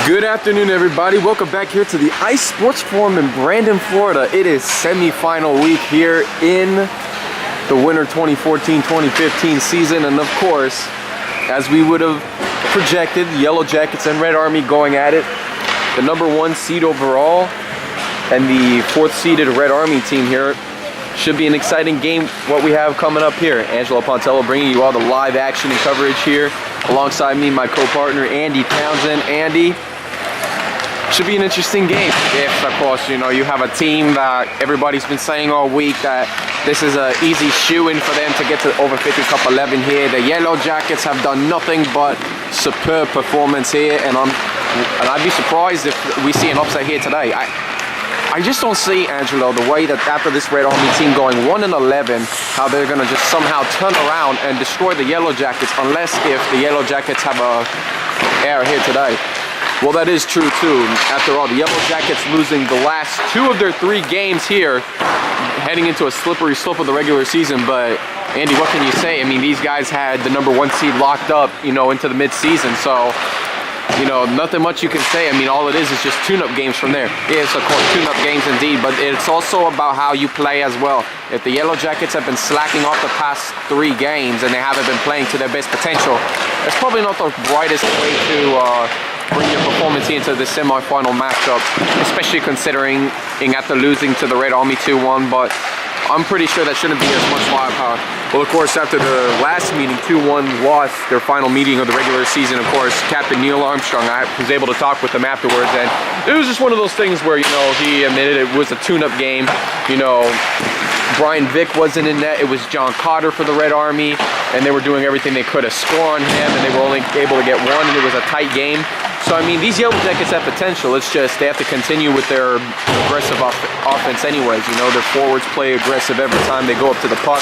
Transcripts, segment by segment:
Good afternoon, everybody. Welcome back here to the Ice Sports Forum in Brandon, Florida. It is semi-final week here in the Winter 2014-2015 season, and of course, as we would have projected, the Yellow Jackets and Red Army going at it. The #1 seed overall and the 4th seeded Red Army team here. Should be an exciting game what we have coming up here. Angelo Pontello bringing you all the live action and coverage here. Alongside me, my co-partner, Andy Townsend. Andy, should be an interesting game. If, of course, you know, you have a team that everybody's been saying all week that this is an easy shoo-in for them to get to over 50 Cup 11 here. The Yellow Jackets have done nothing but superb performance here, and I'd be surprised if we see an upset here today. I just don't see, Angelo, the way that after this Red Army team going 1-11, how they're going to just somehow turn around and destroy the Yellow Jackets, unless if the Yellow Jackets have a error here today. Well, that is true too. After all, the Yellow Jackets losing the last 2 of their 3 games here, heading into a slippery slope of the regular season. But Andy, what can you say? I mean, these guys had the #1 seed locked up, you know, into the mid-season. So, you know, nothing much you can say. I mean, all it is just tune-up games from there. Yes, of course, tune-up games indeed, but it's also about how you play as well. If the Yellow Jackets have been slacking off the past 3 games and they haven't been playing to their best potential, it's probably not the brightest way to bring your performance into the semi-final matchup, especially considering after losing to the Red Army 2-1, but I'm pretty sure that shouldn't be as much firepower. Well, of course, after the last meeting, 2-1 lost their final meeting of the regular season, of course, Captain Neil Armstrong, I was able to talk with him afterwards, and it was just one of those things where, you know, he admitted it was a tune-up game. You know, Brian Vick wasn't in net, it was John Carter for the Red Army, and they were doing everything they could to score on him, and they were only able to get 1, and it was a tight game. So, I mean, these Yellow Jackets have potential. It's just they have to continue with their aggressive offense anyways. You know, their forwards play aggressive every time they go up to the puck,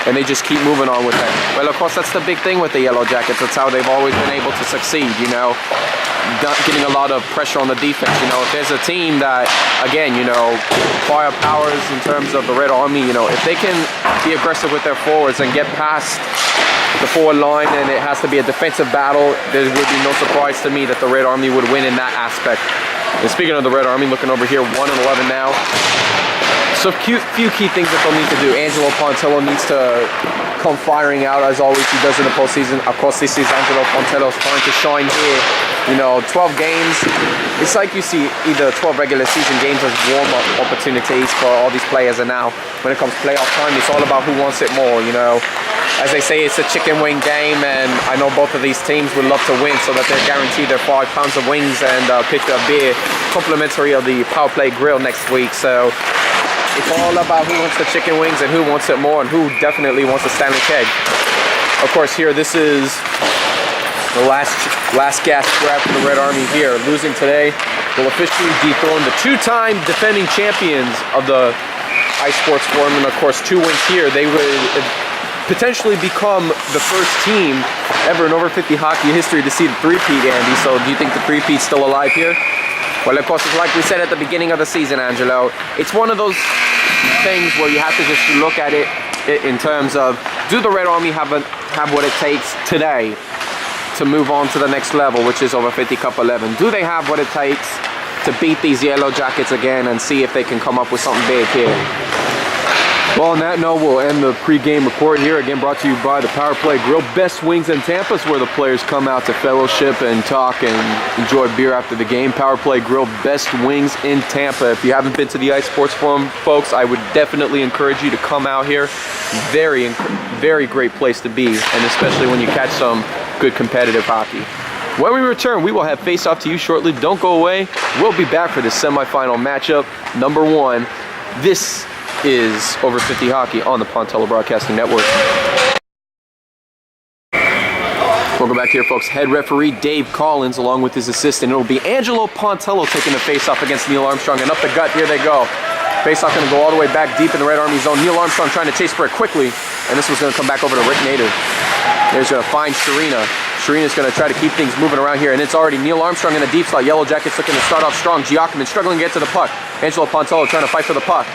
and they just keep moving on with that. Well, of course, that's the big thing with the Yellow Jackets. That's how they've always been able to succeed, you know, getting a lot of pressure on the defense. You know, if there's a team that, again, you know, firepowers in terms of the Red Army, you know, if they can be aggressive with their forwards and get past the forward line, and it has to be a defensive battle, there would be no surprise to me that the Red Army would win in that aspect. And speaking of the Red Army, looking over here, 1-11 now. So few key things that they'll need to do. Angelo Pontello needs to come firing out as always he does in the postseason. Of course, this is Angelo Pontello trying to shine here. You know, 12 games. It's like you see either 12 regular season games as warm-up opportunities for all these players, and now when it comes to playoff time, it's all about who wants it more, you know. As they say, it's a chicken wing game, and I know both of these teams would love to win so that they're guaranteed their 5 pounds of wings and a pitcher of beer complimentary of the Power Play Grill next week. So it's all about who wants the chicken wings and who wants it more and who definitely wants the Stanley Keg. Of course, here, this is the last gasp grab for the Red Army here. Losing today will officially dethrone the 2-time defending champions of the Ice Sports Forum, and of course 2 wins here. They would potentially become the first team ever in over 50 hockey history to see the three-peat, Andy. So do you think the three-peat's still alive here? Well, of course, it's like we said at the beginning of the season, Angelo. It's one of those things where you have to just look at it in terms of, do the Red Army have what it takes today to move on to the next level, which is over 50 Cup 11? Do they have what it takes to beat these Yellow Jackets again and see if they can come up with something big here? Well, on that note, we'll end the pre-game report here. Again, brought to you by the Power Play Grill. Best wings in Tampa is where the players come out to fellowship and talk and enjoy beer after the game. Power Play Grill, best wings in Tampa. If you haven't been to the Ice Sports Forum, folks, I would definitely encourage you to come out here. Very, very great place to be, and especially when you catch some good competitive hockey. When we return, we will have face-off to you shortly. Don't go away. We'll be back for the semifinal matchup, #1. This is Over 50 Hockey on the Pontello Broadcasting Network. Welcome back here, folks. Head referee Dave Collins along with his assistant. It'll be Angelo Pontello taking the face-off against Neil Armstrong, and up the gut, here they go. Face-off going to go all the way back deep in the Red Army zone. Neil Armstrong trying to chase for it quickly, and this one's going to come back over to Rick Nader. There's going to find Sharina. Sharina's going to try to keep things moving around here, and it's already Neil Armstrong in the deep slot. Yellow Jackets looking to start off strong. Giacomin struggling to get to the puck. Angelo Pontello trying to fight for the puck.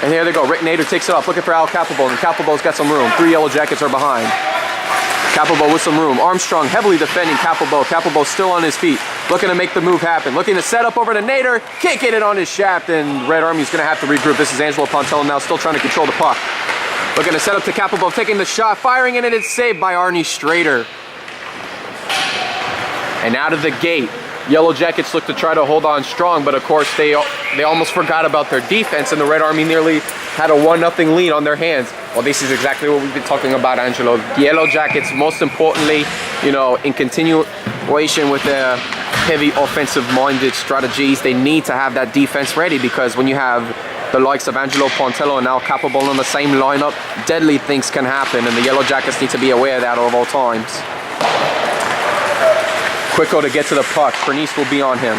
And here they go. Rick Nader takes it off, looking for Al Capelbo, and Capelbo's got some room. 3 Yellow Jackets are behind. Capelbo with some room. Armstrong heavily defending Capelbo. Capelbo still on his feet, looking to make the move happen. Looking to set up over to Nader. Can't get it on his shaft, and Red Army's going to have to regroup. This is Angelo Pontello now, still trying to control the puck. Looking to set up to Capelbo, taking the shot, firing it, and it's saved by Arnie Strader. And out of the gate, Yellow Jackets look to try to hold on strong, but of course they almost forgot about their defense, and the Red Army nearly had a 1-0 lead on their hands. Well, this is exactly what we've been talking about, Angelo. Yellow Jackets, most importantly, you know, in continuation with their heavy offensive-minded strategies, they need to have that defense ready, because when you have the likes of Angelo Pontello and now Capelbo on the same lineup, deadly things can happen, and the Yellow Jackets need to be aware of that at all times. Quicko to get to the puck. Pernice will be on him.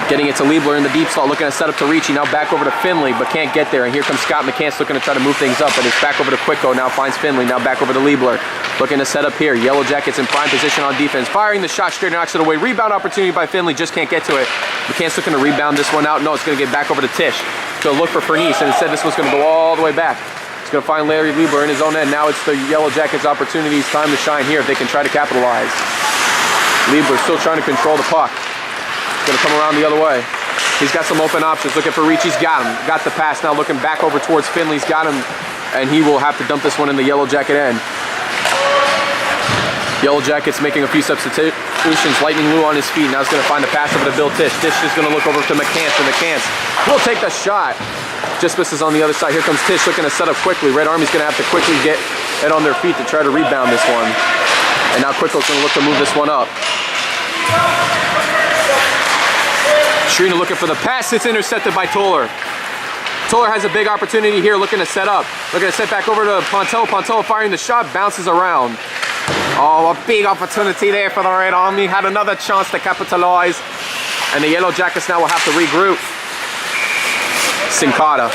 Getting it to Liebler in the deep slot, looking to set up to Ricci. Now back over to Finley, but can't get there. And here comes Scott McCants looking to try to move things up, but it's back over to Quicko. Now finds Finley. Now back over to Liebler. Looking to set up here. Yellow Jackets in prime position on defense. Firing the shot straight, knocks it away. Rebound opportunity by Finley. Just can't get to it. McCants looking to rebound this one out. No, it's going to get back over to Tisch. So look for Pernice, and instead this one's going to go all the way back. It's going to find Larry Liebler in his own end. Now it's the Yellow Jackets' opportunity. It's time to shine here if they can try to capitalize. Liebler still trying to control the puck. It's going to come around the other way. He's got some open options. Looking for Ricci's got him. Got the pass. Now looking back over towards Finley's got him. And he will have to dump this one in the Yellow Jacket end. Yellow Jackets making a few substitutions. Lightning Lou on his feet. Now he's going to find the pass over to Bill Tisch. Tisch is going to look over to McCants, and McCants will take the shot. Just misses on the other side. Here comes Tisch looking to set up quickly. Red Army's going to have to quickly get it on their feet to try to rebound this one. And now Quicko's going to look to move this one up. Shrina looking for the pass. It's intercepted by Toller. Toller has a big opportunity here, looking to set up. Looking to set back over to Pontello. Pontello firing the shot, bounces around. Oh, a big opportunity there for the Red Army. Had another chance to capitalize. And the Yellow Jackets now will have to regroup. Sincata.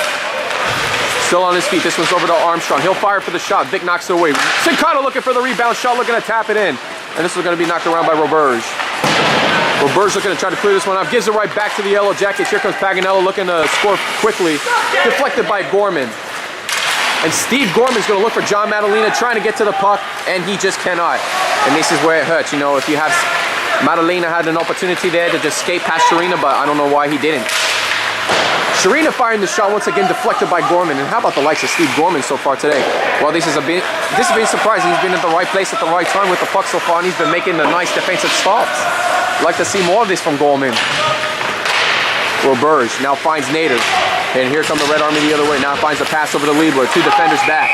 Still on his feet. This one's over to Armstrong. He'll fire for the shot. Vic knocks it away. Sincata looking for the rebound shot, looking to tap it in. And this is going to be knocked around by Roberge. Roberge looking to try to clear this one up. Gives it right back to the Yellow Jackets. Here comes Paganello looking to score quickly. Deflected by Gorman. And Steve Gorman's going to look for John Madalena, trying to get to the puck, and he just cannot. And this is where it hurts. You know, if you have... Madalena had an opportunity there to just skate past Sharina, but I don't know why he didn't. Sharina firing the shot once again, deflected by Gorman. And how about the likes of Steve Gorman so far today? Well, this has been surprising. He's been at the right place at the right time with the puck so far, and he's been making the nice defensive stops. I'd like to see more of this from Gorman. Roberge now finds Nader. And here come the Red Army the other way. Now finds the pass over to Liebler. Two defenders back.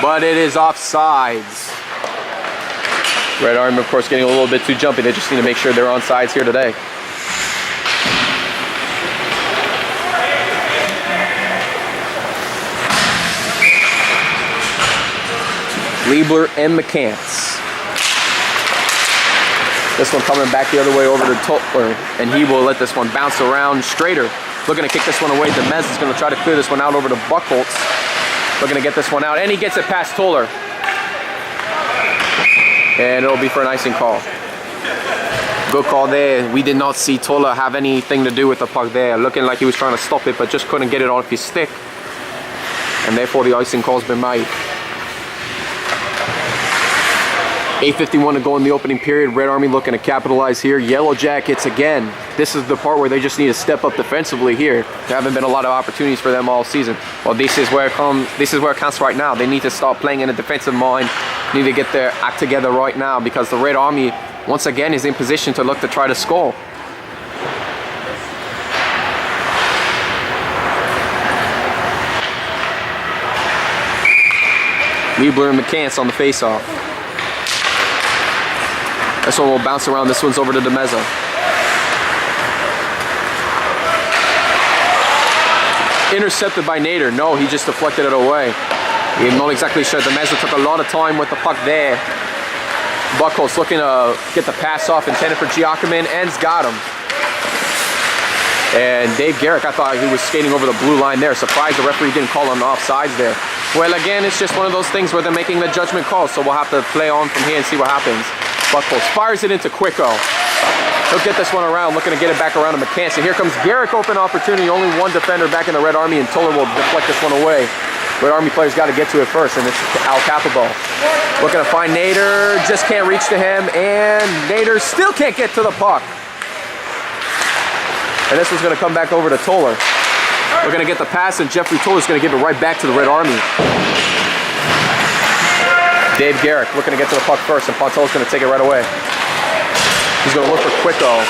But it is offsides. Red Army, of course, getting a little bit too jumpy. They just need to make sure they're on sides here today. Liebler and McCants. This one coming back the other way over to Totler, and he will let this one bounce around. Strader looking to kick this one away. Demez is going to try to clear this one out over to Buchholz. Looking to get this one out, and he gets it past Toller. And it'll be for an icing call. Good call there. We did not see Toller have anything to do with the puck there. Looking like he was trying to stop it, but just couldn't get it off his stick. And therefore the icing call's been made. 8:51 to go in the opening period. Red Army looking to capitalize here. Yellow Jackets again. This is the part where they just need to step up defensively here. There haven't been a lot of opportunities for them all season. Well, this is where it counts right now. They need to start playing in a defensive mind. Need to get their act together right now, because the Red Army once again is in position to look to try to score. Liebler and McCants on the face-off. This one will bounce around. This one's over to DeMezza. Intercepted by Nader. No, he just deflected it away. I'm not exactly sure. DeMezza took a lot of time with the puck there. Buchholz looking to get the pass off, intended for Giacomin, and's got him. And Dave Garrick, I thought he was skating over the blue line there. Surprised the referee didn't call him offsides there. Well, again, it's just one of those things where they're making the judgment call, so we'll have to play on from here and see what happens. Buchholz fires it into Quicko. He'll get this one around, looking to get it back around to McCants. And here comes Garrick, open opportunity. Only one defender back in the Red Army, and Toller will deflect this one away. Red Army players got to get to it first, and it's Al Capable. Looking to find Nader, just can't reach to him, and Nader still can't get to the puck. And this one's going to come back over to Toller. We're going to get the pass, and Jeffrey Toller's going to give it right back to the Red Army. Dave Garrick looking to get to the puck first, and Pontello's going to take it right away. He's going to look for Quicko.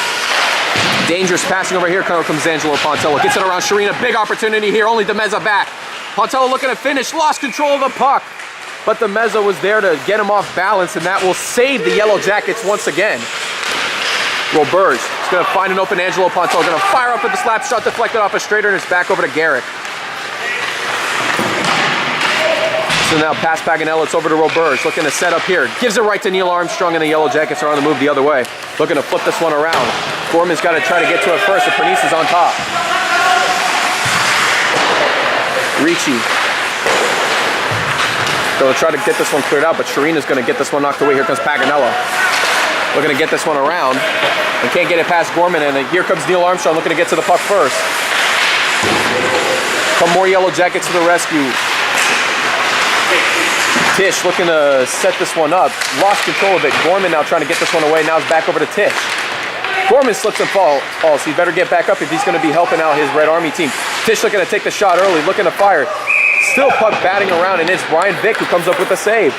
Dangerous passing over here. Comes Angelo Pontello. Gets it around Sharina. Big opportunity here. Only DeMezza back. Pontello looking to finish. Lost control of the puck. But DeMezza was there to get him off balance, and that will save the Yellow Jackets once again. Roberge is going to find an open Angelo Pontello. Going to fire up with the slap shot, deflected off a straighter, and it's back over to Garrick. So now pass Paganella, it's over to Roberge, looking to set up here. Gives it right to Neil Armstrong, and the Yellow Jackets are on the move the other way. Looking to flip this one around. Gorman's got to try to get to it first, and Pernice is on top. Ricci. Going to try to get this one cleared out, but Sharina's going to get this one knocked away. Here comes Paganella. Looking to get this one around, and can't get it past Gorman, and here comes Neil Armstrong looking to get to the puck first. Come more Yellow Jackets to the rescue. Tisch looking to set this one up. Lost control of it. Gorman now trying to get this one away. Now it's back over to Tisch. Gorman slips and falls. He better get back up if he's going to be helping out his Red Army team. Tisch looking to take the shot early, looking to fire. Still puck batting around, and it's Brian Vick who comes up with the save.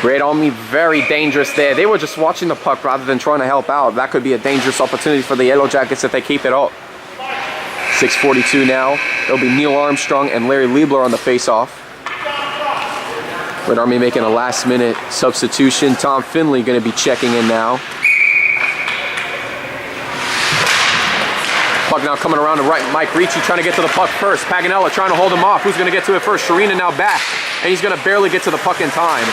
Red Army very dangerous there. They were just watching the puck rather than trying to help out. That could be a dangerous opportunity for the Yellow Jackets if they keep it up. 6:42 now. It'll be Neil Armstrong and Larry Liebler on the face-off. Red Army making a last-minute substitution. Tom Finley going to be checking in now. Puck now coming around to right. Mike Ricci trying to get to the puck first. Paganella trying to hold him off. Who's going to get to it first? Sharina now back. And he's going to barely get to the puck in time.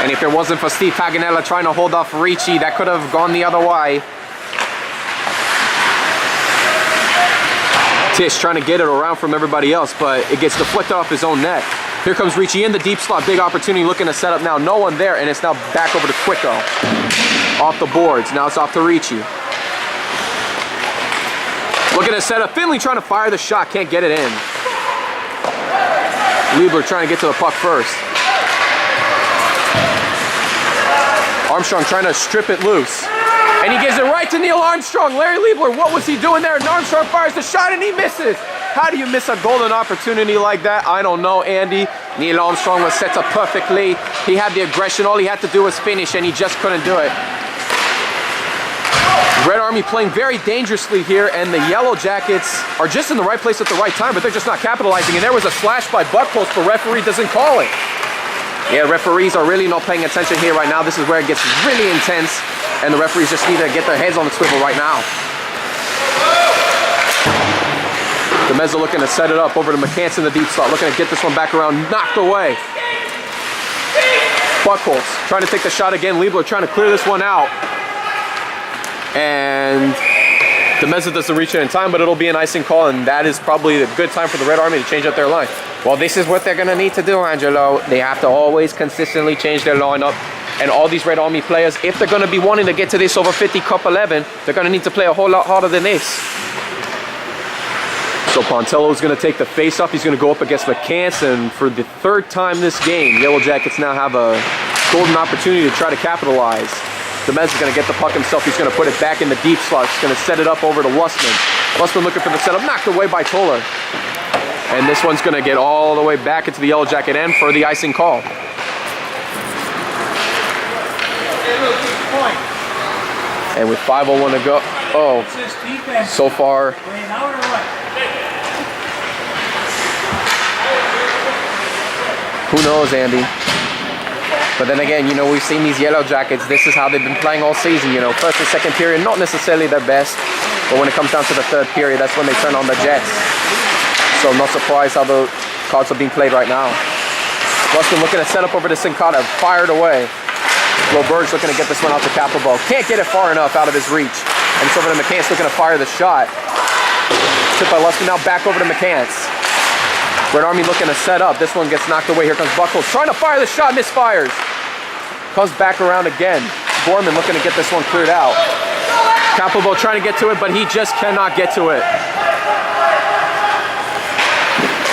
And if it wasn't for Steve Paganella trying to hold off Ricci, that could have gone the other way. Tisch trying to get it around from everybody else, but it gets deflected off his own net. Here comes Ricci in the deep slot. Big opportunity looking to set up now. No one there, and it's now back over to Quicko. Off the boards. Now it's off to Ricci. Looking to set up. Finley trying to fire the shot. Can't get it in. Liebler trying to get to the puck first. Armstrong trying to strip it loose. And he gives it right to Neil Armstrong. Larry Liebler, what was he doing there? And Armstrong fires the shot and he misses. How do you miss a golden opportunity like that? I don't know, Andy. Neil Armstrong was set up perfectly. He had the aggression. All he had to do was finish, and he just couldn't do it. Red Army playing very dangerously here, and the Yellow Jackets are just in the right place at the right time, but they're just not capitalizing. And there was a slash by Buckholz, but referee doesn't call it. Yeah, referees are really not paying attention here right now. This is where it gets really intense, and the referees just need to get their heads on the swivel right now. DeMezza looking to set it up over to McCants in the deep slot, looking to get this one back around, knocked away. Buckholz trying to take the shot again. Liebler trying to clear this one out. And DeMezza doesn't reach it in time, but it'll be an icing call, and that is probably a good time for the Red Army to change up their line. Well, this is what they're going to need to do, Angelo. They have to always consistently change their lineup. And all these Red Army players, if they're going to be wanting to get to this over 50 Cup 11, they're going to need to play a whole lot harder than this. So Pontello's going to take the face-off. He's going to go up against McCants, and for the third time this game, Yellow Jackets now have a golden opportunity to try to capitalize. DeMezza's going to get the puck himself. He's going to put it back in the deep slot. He's going to set it up over to Lussman. Lussman looking for the setup, knocked away by Toller. And this one's going to get all the way back into the Yellow Jacket end for the icing call. And with 5:01 to go, so far, who knows, Andy? But then again, you know, we've seen these Yellow Jackets. This is how they've been playing all season, you know. First and second period, not necessarily their best. But when it comes down to the third period, that's when they turn on the jets. So I'm not surprised how the cards are being played right now. Rustin looking to set up over to Sincata. Fired away. Roberge looking to get this one out to Capelbo. Can't get it far enough out of his reach. And it's over to McCants looking to fire the shot. Tipped by Luskin, now back over to McCants. Red Army looking to set up. This one gets knocked away. Here comes Buckholz trying to fire the shot, misfires. Comes back around again. Gorman looking to get this one cleared out. Capelbo trying to get to it, but he just cannot get to it.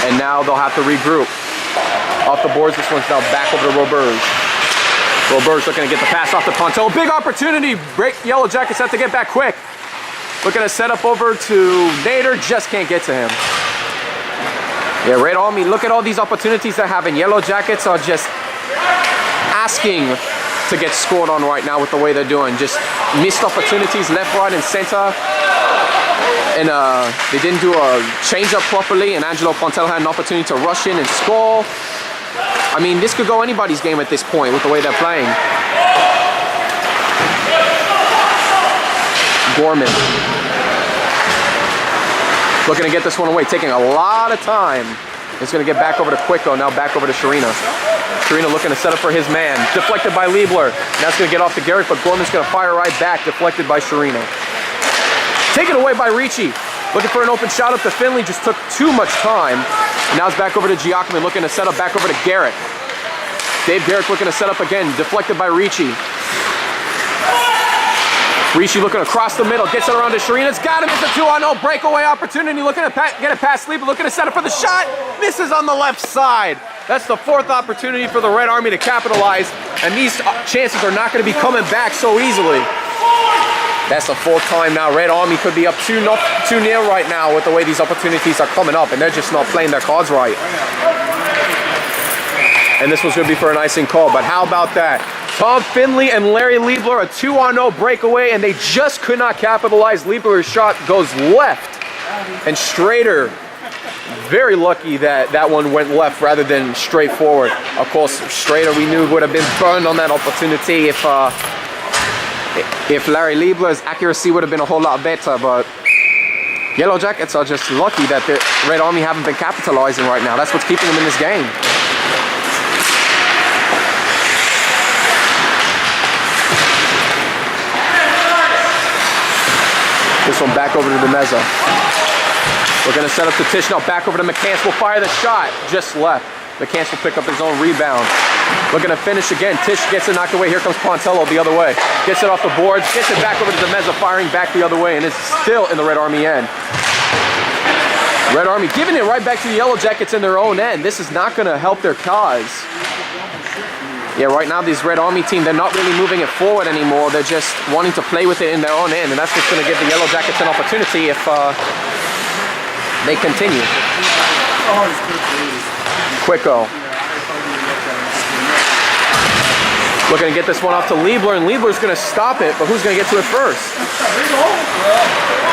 And now they'll have to regroup. Off the boards, this one's now back over to Roberge. Roberge looking to get the pass off to Pontello. Big opportunity. Break Yellow Jackets have to get back quick. Looking to set up over to Nader. Just can't get to him. Yeah, Red Army, look at all these opportunities they're having. Yellow Jackets are just asking to get scored on right now with the way they're doing. Just missed opportunities left, right, and center. And they didn't do a change-up properly, and Angelo Pontello had an opportunity to rush in and score. I mean, this could go anybody's game at this point with the way they're playing. Gorman. Looking to get this one away, taking a lot of time. It's going to get back over to Quicko, now back over to Sharina. Sharina looking to set up for his man. Deflected by Liebler. Now it's going to get off to Garrett, but Gorman's going to fire right back. Deflected by Sharina. Taken away by Ricci. Looking for an open shot up to Finley. Just took too much time. And now it's back over to Giacomo, looking to set up back over to Garrett. Dave Garrett looking to set up again. Deflected by Ricci. Ricci looking across the middle. Gets it around to Sharina. It's got him. It's a 2-on-0 breakaway opportunity. Looking to get it past Sleeper. Looking to set up for the shot. Misses on the left side. That's the 4th opportunity for the Red Army to capitalize. And these chances are not going to be coming back so easily. That's the 4th time now. Red Army could be up 2-0 right now with the way these opportunities are coming up, and they're just not playing their cards right. And this was going to be for an icing call, but how about that? Tom Finley and Larry Liebler, a 2-on-0 breakaway, and they just could not capitalize. Liebler's shot goes left, and Strader, very lucky that that one went left rather than straight forward. Of course, Strader we knew would have been burned on that opportunity if Larry Liebler's accuracy would have been a whole lot better, but Yellow Jackets are just lucky that the Red Army haven't been capitalizing right now. That's what's keeping them in this game. This one back over to the Meza. We're going to set up to Tish now, back over to McCants. Will fire the shot, just left. McCants will pick up his own rebound. Looking to finish again. Tish gets it knocked away. Here comes Pontello the other way. Gets it off the boards. Gets it back over to the Meza, firing back the other way, and it's still in the Red Army end. Red Army giving it right back to the Yellow Jackets in their own end. This is not going to help their cause. Yeah, right now these Red Army team, they're not really moving it forward anymore. They're just wanting to play with it in their own end, and that's what's going to give the Yellow Jackets an opportunity if they continue. Quicko. Looking to get this one off to Liebler, and Liebler's going to stop it, but who's going to get to it first?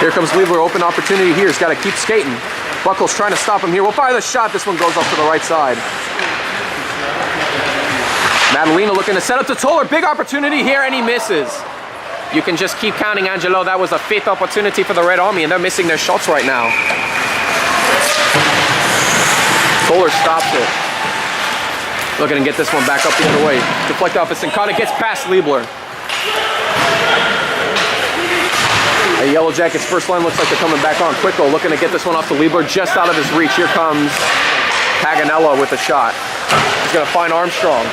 Here comes Liebler, open opportunity here. He's got to keep skating. Buckles trying to stop him here. We'll fire the shot. This one goes off to the right side. Madalena looking to set up to Toller. Big opportunity here, and he misses. You can just keep counting, Angelo. That was a 5th opportunity for the Red Army, and they're missing their shots right now. Toller stops it. Looking to get this one back up the other way. Deflect off it. Sincata gets past Liebler. The Yellow Jackets first line looks like they're coming back on. Quicko looking to get this one off to Liebler, just out of his reach. Here comes Paganella with a shot. He's going to find Armstrong.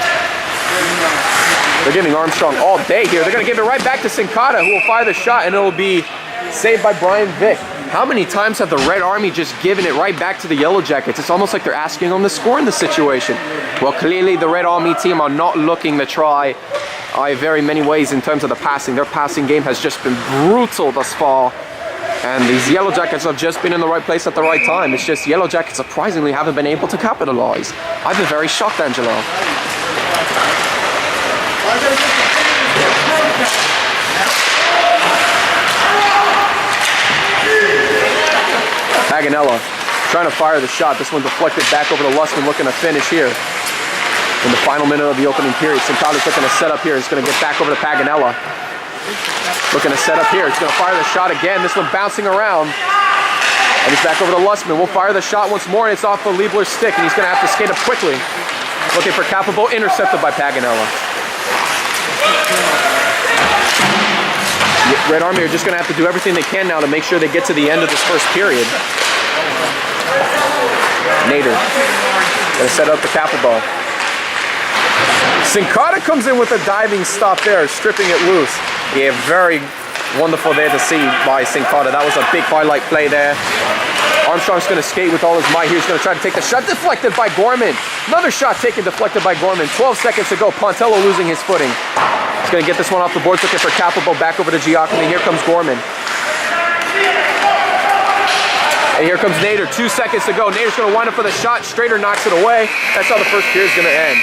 They're giving Armstrong all day here. They're going to give it right back to Sincata, who will fire the shot, and it'll be saved by Brian Vick. How many times have the Red Army just given it right back to the Yellow Jackets? It's almost like they're asking them to score in this situation. Well, clearly the Red Army team are not looking to try very many ways in terms of the passing. Their passing game has just been brutal thus far. And these Yellow Jackets have just been in the right place at the right time. It's just Yellow Jackets surprisingly haven't been able to capitalize. I've been very shocked, Angelo. Paganella trying to fire the shot. This one deflected back over to Luskin, looking to finish here in the final minute of the opening period. Sincata's looking to set up here. He's going to get back over to Paganella. Looking to set up here. He's going to fire the shot again. This one bouncing around. And he's back over to Lusman. We'll fire the shot once more, and it's off of Liebler's stick, and he's going to have to skate up quickly. Looking for Capabo, intercepted by Paganella. Red Army are just going to have to do everything they can now to make sure they get to the end of this first period. Nader going to set up the Capabo. Sincata comes in with a diving stop there, stripping it loose. Yeah, very wonderful there to see by Sincata. That was a big highlight play there. Armstrong's going to skate with all his might here. He's going to try to take the shot. Deflected by Gorman. Another shot taken, deflected by Gorman. 12 seconds to go. Pontello losing his footing. He's going to get this one off the boards, looking for Capobo. Back over to Giacomi. Here comes Gorman. And here comes Nader. 2 seconds to go. Nader's going to wind up for the shot. Strader knocks it away. That's how the first period is going to end.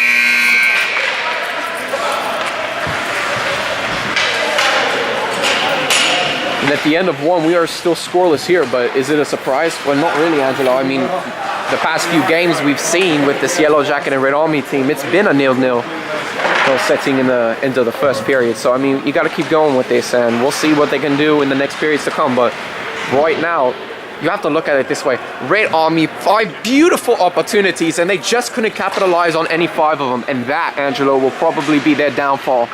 And at the end of one, we are still scoreless here, but is it a surprise? Well, not really, Angelo. I mean, the past few games we've seen with this Yellow Jacket and Red Army team, it's been a 0-0 setting in the end of the first period. So, I mean, you got to keep going with this, and we'll see what they can do in the next periods to come. But right now, you have to look at it this way. Red Army, 5 beautiful opportunities, and they just couldn't capitalize on any 5 of them. And that, Angelo, will probably be their downfall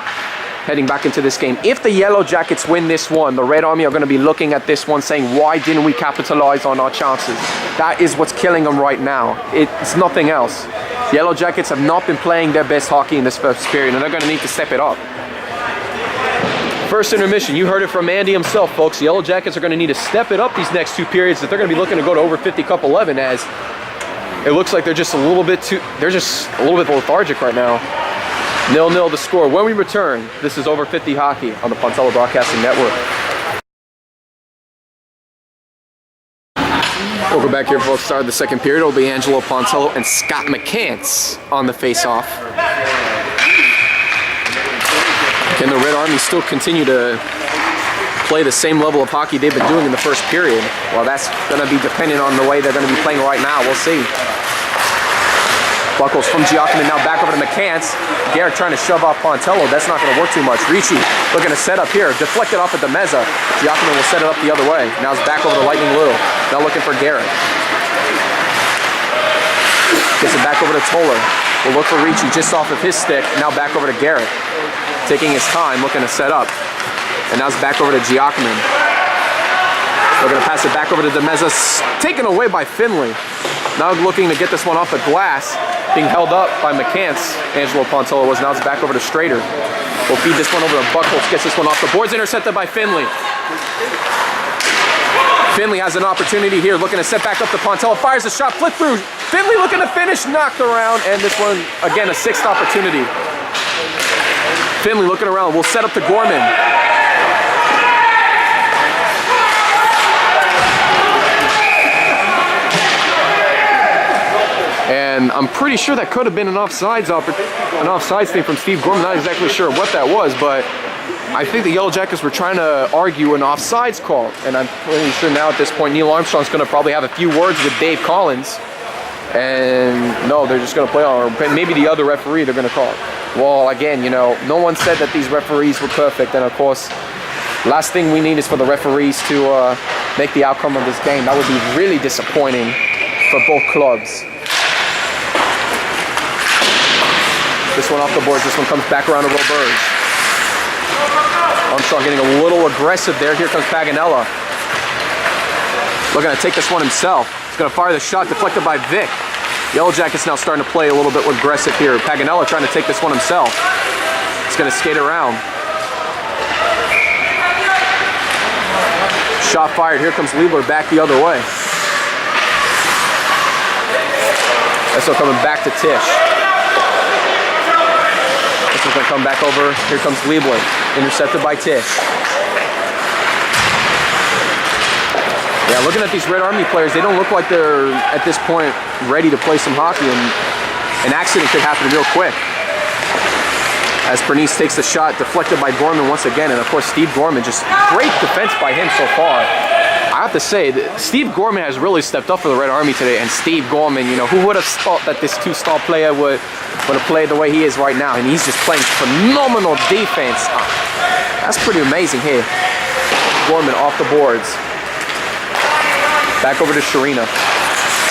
heading back into this game. If the Yellow Jackets win this one, the Red Army are going to be looking at this one saying, why didn't we capitalize on our chances? That is what's killing them right now. It's nothing else. The Yellow Jackets have not been playing their best hockey in this first period, and they're going to need to step it up. First intermission, you heard it from Andy himself, folks. The Yellow Jackets are going to need to step it up these next 2 periods, that they're going to be looking to go to over 50 cup 11, as it looks like they're just a little bit lethargic right now. 0-0 the score. When we return, this is Over 50 Hockey on the Pontello Broadcasting Network. Welcome back here, folks. Start of the second period. It'll be Angelo Pontello and Scott McCants on the face-off. Can the Red Army still continue to play the same level of hockey they've been doing in the first period? Well, that's going to be dependent on the way they're going to be playing right now. We'll see. Buckles from Giacomi, now back over to McCants. Garrett trying to shove off Pontello. That's not going to work too much. Ricci looking to set up here. Deflected off at the Meza. Giacomi will set it up the other way. Now it's back over to Lightning Lou. Now looking for Garrett. Gets it back over to Toller. We'll look for Ricci just off of his stick. Now back over to Garrett. Taking his time, looking to set up. And now it's back over to Giacomi. We're going to pass it back over to the Meza. Taken away by Finley. Now looking to get this one off the glass. Being held up by McCants. Angelo Pontello was. Now it's back over to Strader. We'll feed this one over to Buckholz. Gets this one off the boards. Intercepted by Finley. Finley has an opportunity here. Looking to set back up to Pontello. Fires a shot. Flip through. Finley looking to finish. Knocked around. And this one, again, a 6th opportunity. Finley looking around. We'll set up to Gorman. And I'm pretty sure that could have been an offsides thing from Steve Gorman. Not exactly sure what that was, but I think the Yellow Jackets were trying to argue an offsides call. And I'm pretty sure now at this point, Neil Armstrong's going to probably have a few words with Dave Collins. And no, they're just going to play on, or maybe the other referee they're going to call. Well, again, you know, no one said that these referees were perfect. And of course, last thing we need is for the referees to make the outcome of this game. That would be really disappointing for both clubs. This one off the boards. This one comes back around to Roberge. Armstrong getting a little aggressive there. Here comes Paganella. Looking to take this one himself. He's going to fire the shot, deflected by Vic. Yellow Jackets now starting to play a little bit aggressive here. Paganella trying to take this one himself. He's going to skate around. Shot fired. Here comes Liebler back the other way. That's coming back to Tisch. This one's going to come back over. Here comes Liebler. Intercepted by Tisch. Yeah, looking at these Red Army players, they don't look like they're, at this point, ready to play some hockey, and an accident could happen real quick. As Pernice takes the shot, deflected by Gorman once again, and of course Steve Gorman, just great defense by him so far. I have to say, Steve Gorman has really stepped up for the Red Army today, and Steve Gorman, you know, who would have thought that this 2-star player would have played the way he is right now, and he's just playing phenomenal defense. That's pretty amazing here. Gorman off the boards. Back over to Sharina.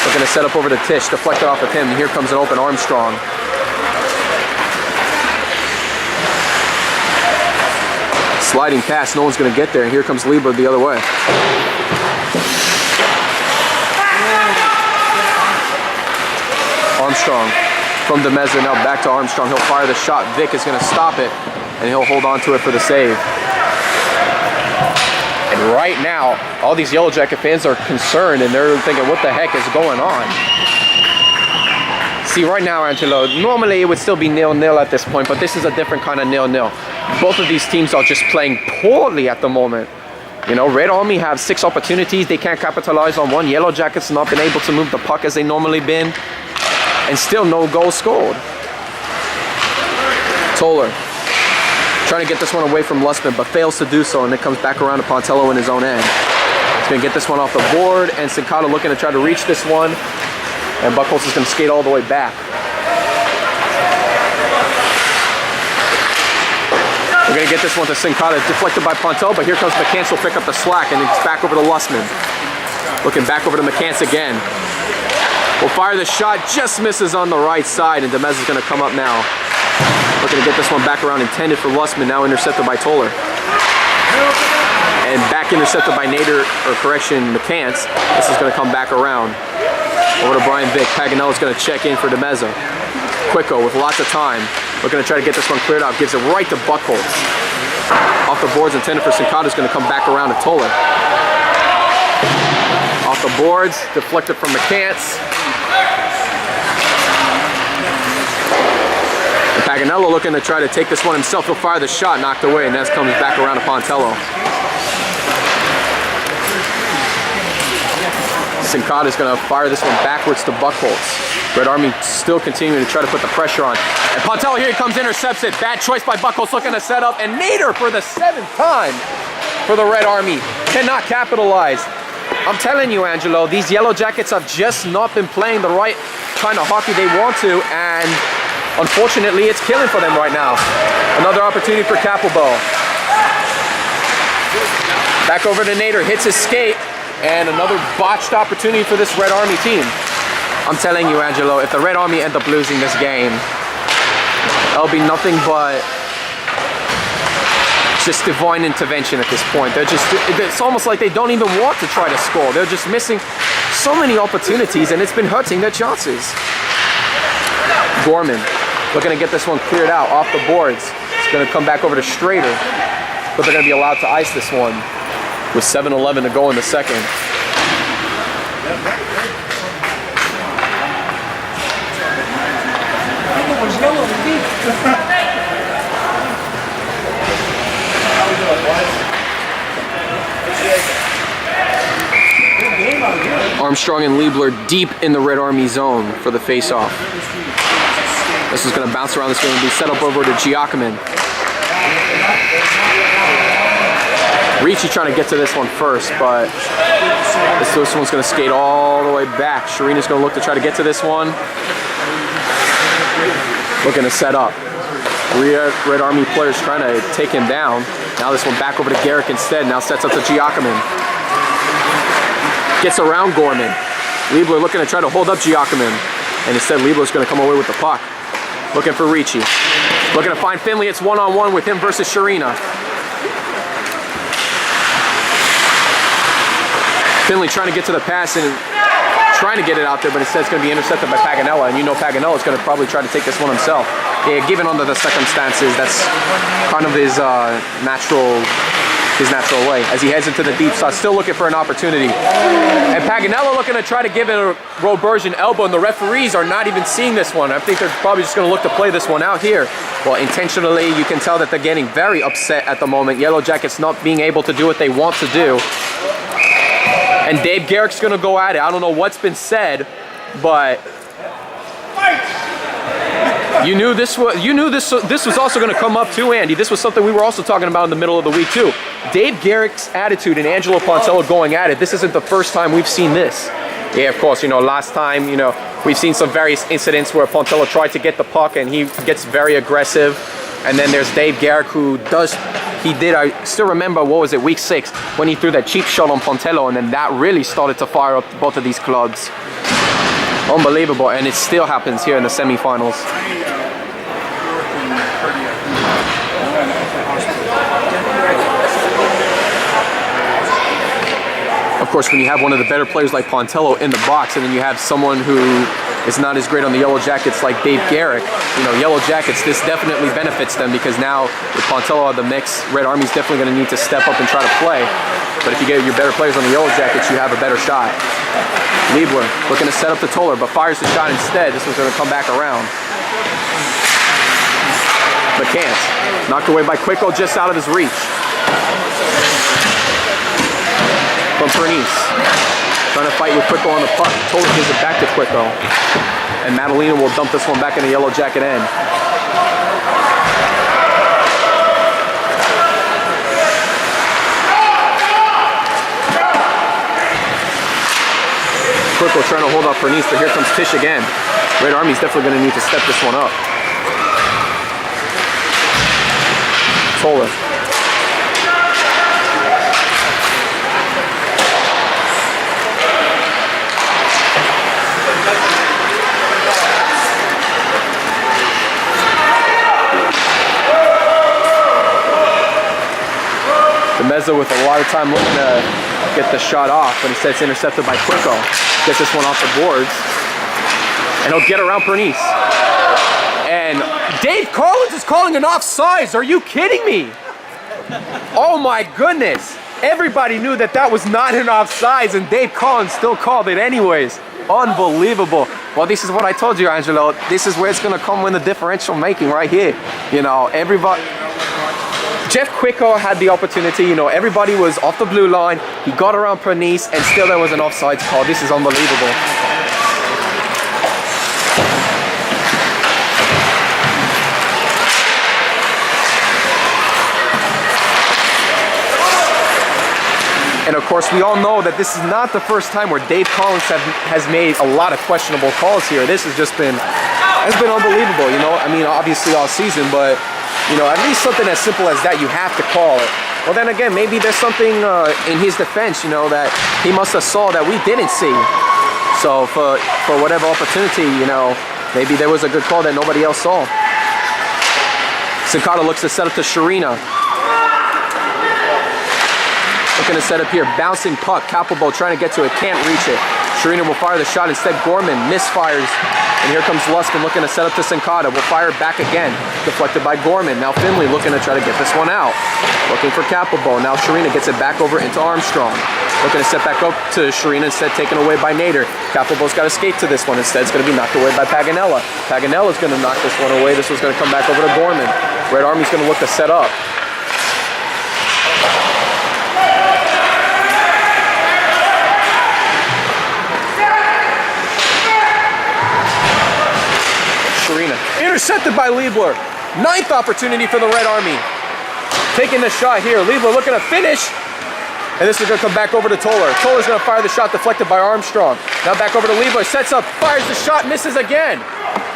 Looking to set up over to Tisch. Deflected off of him. Here comes an open Armstrong. Sliding pass. No one's going to get there. And here comes Lieber the other way. Armstrong from DeMeza. Now back to Armstrong. He'll fire the shot. Vic is going to stop it. And he'll hold on to it for the save. And right now, all these Yellow Jacket fans are concerned and they're thinking, what the heck is going on? See, right now, Angelo, normally it would still be 0-0 at this point, but this is a different kind of 0-0. Both of these teams are just playing poorly at the moment. You know, Red Army have 6 opportunities. They can't capitalize on one. Yellow Jackets not been able to move the puck as they normally been. And still no goal scored. Toller trying to get this one away from Lustman, but fails to do so, and it comes back around to Pontello in his own end. He's going to get this one off the board, and Sincata looking to try to reach this one, and Buckholz is going to skate all the way back. We're going to get this one to Sincata, deflected by Pontello, but here comes McCants, will pick up the slack, and it's back over to Lustman. Looking back over to McCants again. Will fire the shot, just misses on the right side, and Demez is going to come up now. Looking to get this one back around, intended for Lustman, now intercepted by Toller. And back intercepted by Nader, or correction, McCants. This is going to come back around. Over to Brian Vick. Paganello's going to check in for Demeza. Quicko with lots of time. Looking to try to get this one cleared out. Gives it right to Buckholz. Off the boards, intended for Sincata, is going to come back around to Toller. Off the boards, deflected from McCants. And Paganello looking to try to take this one himself. He'll fire the shot, knocked away, and that comes back around to Pontello. Sincata is going to fire this one backwards to Buckholz. Red Army still continuing to try to put the pressure on. And Pontello here he comes, intercepts it. Bad choice by Buckholz, looking to set up. And Nader for the 7th time for the Red Army. Cannot capitalize. I'm telling you, Angelo, these Yellow Jackets have just not been playing the right kind of hockey they want to. And unfortunately, it's killing for them right now. Another opportunity for Capelbo. Back over to Nader, hits his skate. And another botched opportunity for this Red Army team. I'm telling you, Angelo, if the Red Army end up losing this game, that'll be nothing but just divine intervention at this point. It's almost like they don't even want to try to score. They're just missing so many opportunities, and it's been hurting their chances. Gorman looking to get this one cleared out off the boards. It's going to come back over to Strader, but they're going to be allowed to ice this one with 7:11 to go in the second. Armstrong and Liebler deep in the Red Army zone for the face-off. This is going to bounce around. This is going to be set up over to Giacomin. Ricci trying to get to this one first, but this one's going to skate all the way back. Sharina's going to look to try to get to this one. Looking to set up. Red Army players trying to take him down. Now this one back over to Garrick instead. Now sets up to Giacomin. Gets around Gorman. Liebler looking to try to hold up Giacomin. And instead Liebler's going to come away with the puck. Looking for Ricci. Looking to find Finley. It's one-on-one with him versus Sharina. Finley trying to get to the pass and trying to get it out there, but instead it's going to be intercepted by Paganella, and you know Paganella is going to probably try to take this one himself. Yeah, given under the circumstances, that's kind of his natural way as he heads into the deep side, still looking for an opportunity. And Paganella looking to try to give it a Roberge elbow, and the referees are not even seeing this one. I think they're probably just going to look to play this one out here. Well, intentionally, you can tell that they're getting very upset at the moment. Yellow Jackets not being able to do what they want to do. And Dave Garrick's going to go at it. I don't know what's been said, but you knew this was also going to come up too, Andy. This was something we were also talking about in the middle of the week too. Dave Garrick's attitude and Angelo Pontello going at it. This isn't the first time we've seen this. Yeah, of course, last time, we've seen some various incidents where Pontello tried to get the puck and he gets very aggressive. And then there's Dave Garrick who I still remember, what was it, week 6, when he threw that cheap shot on Pontello, and then that really started to fire up both of these clubs. Unbelievable, and it still happens here in the semifinals. Of course, when you have one of the better players like Pontello in the box, and then you have someone who is not as great on the Yellow Jackets like Dave Garrick. You know, Yellow Jackets, this definitely benefits them because now with Pontello out of the mix, Red Army's definitely going to need to step up and try to play. But if you get your better players on the Yellow Jackets, you have a better shot. Liebler looking to set up to Toller, but fires the shot instead. This one's going to come back around. But can't. Knocked away by Quicko, just out of his reach. From Pernice. Trying to fight with Quicko on the puck. Toller gives it back to Quicko. And Madalena will dump this one back in the Yellow Jacket end. Quicko trying to hold off Pernice, but here comes Tish again. Red Army's definitely going to need to step this one up. Toller. Meza with a lot of time looking to get the shot off, but instead it's intercepted by Quicko. Gets this one off the boards, and he'll get around Pernice. And Dave Collins is calling an offsides. Are you kidding me? Oh my goodness. Everybody knew that that was not an offsides, and Dave Collins still called it anyways. Unbelievable. Well, this is what I told you, Angelo. This is where it's going to come when the differential making right here. You know, everybody... Jeff Quicko had the opportunity, you know, everybody was off the blue line. He got around Pernice, and still there was an offsides call. This is unbelievable. And of course, we all know that this is not the first time where Dave Collins has made a lot of questionable calls here. This has been unbelievable, you know. I mean, obviously all season, but you know, at least something as simple as that, you have to call it. Well, then again, maybe there's something in his defense, you know, that he must have saw that we didn't see. So for whatever opportunity, you know, maybe there was a good call that nobody else saw. Sincata looks to set up to Sharina. Looking to set up here, bouncing puck, Capelbo trying to get to it, can't reach it. Sharina will fire the shot, instead Gorman misfires. And here comes Luskin looking to set up to Sincata. Will fire back again. Deflected by Gorman. Now Finley looking to try to get this one out. Looking for Capelbo. Now Sharina gets it back over into Armstrong. Looking to set back up to Sharina, instead taken away by Nader. Capelbo's got to skate to this one. Instead it's going to be knocked away by Paganella. Paganella's going to knock this one away. This one's going to come back over to Gorman. Red Army's going to look to set up. Intercepted by Liebler. 9th opportunity for the Red Army. Taking the shot here. Liebler looking to finish. And this is going to come back over to Toller. Toller's going to fire the shot, deflected by Armstrong. Now back over to Liebler. Sets up, fires the shot, misses again.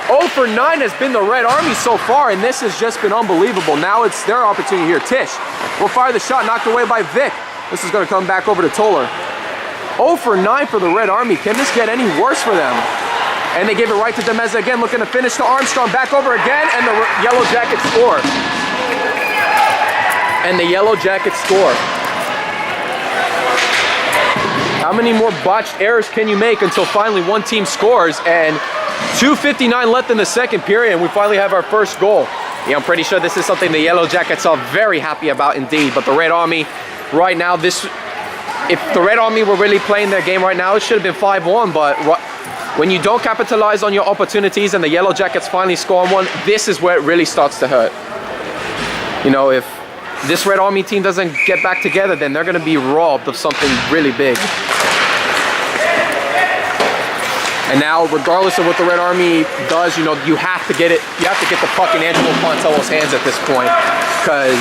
0 for 9 has been the Red Army so far, and this has just been unbelievable. Now it's their opportunity here. Tish will fire the shot, knocked away by Vic. This is going to come back over to Toller. 0 for 9 for the Red Army. Can this get any worse for them? And they gave it right to Demeza again, looking to finish to Armstrong. Back over again, and the Yellow Jackets score. And the Yellow Jackets score. How many more botched errors can you make until finally one team scores? And 2:59 left in the second period, and we finally have our first goal. Yeah, I'm pretty sure this is something the Yellow Jackets are very happy about indeed. But the Red Army, right now, if the Red Army were really playing their game right now, it should have been 5-1, but when you don't capitalize on your opportunities and the Yellow Jackets finally score on one, this is where it really starts to hurt. You know, if this Red Army team doesn't get back together, then they're going to be robbed of something really big. And now, regardless of what the Red Army does, you know, you have to get it. You have to get the puck in Angelo Pontello's hands at this point, because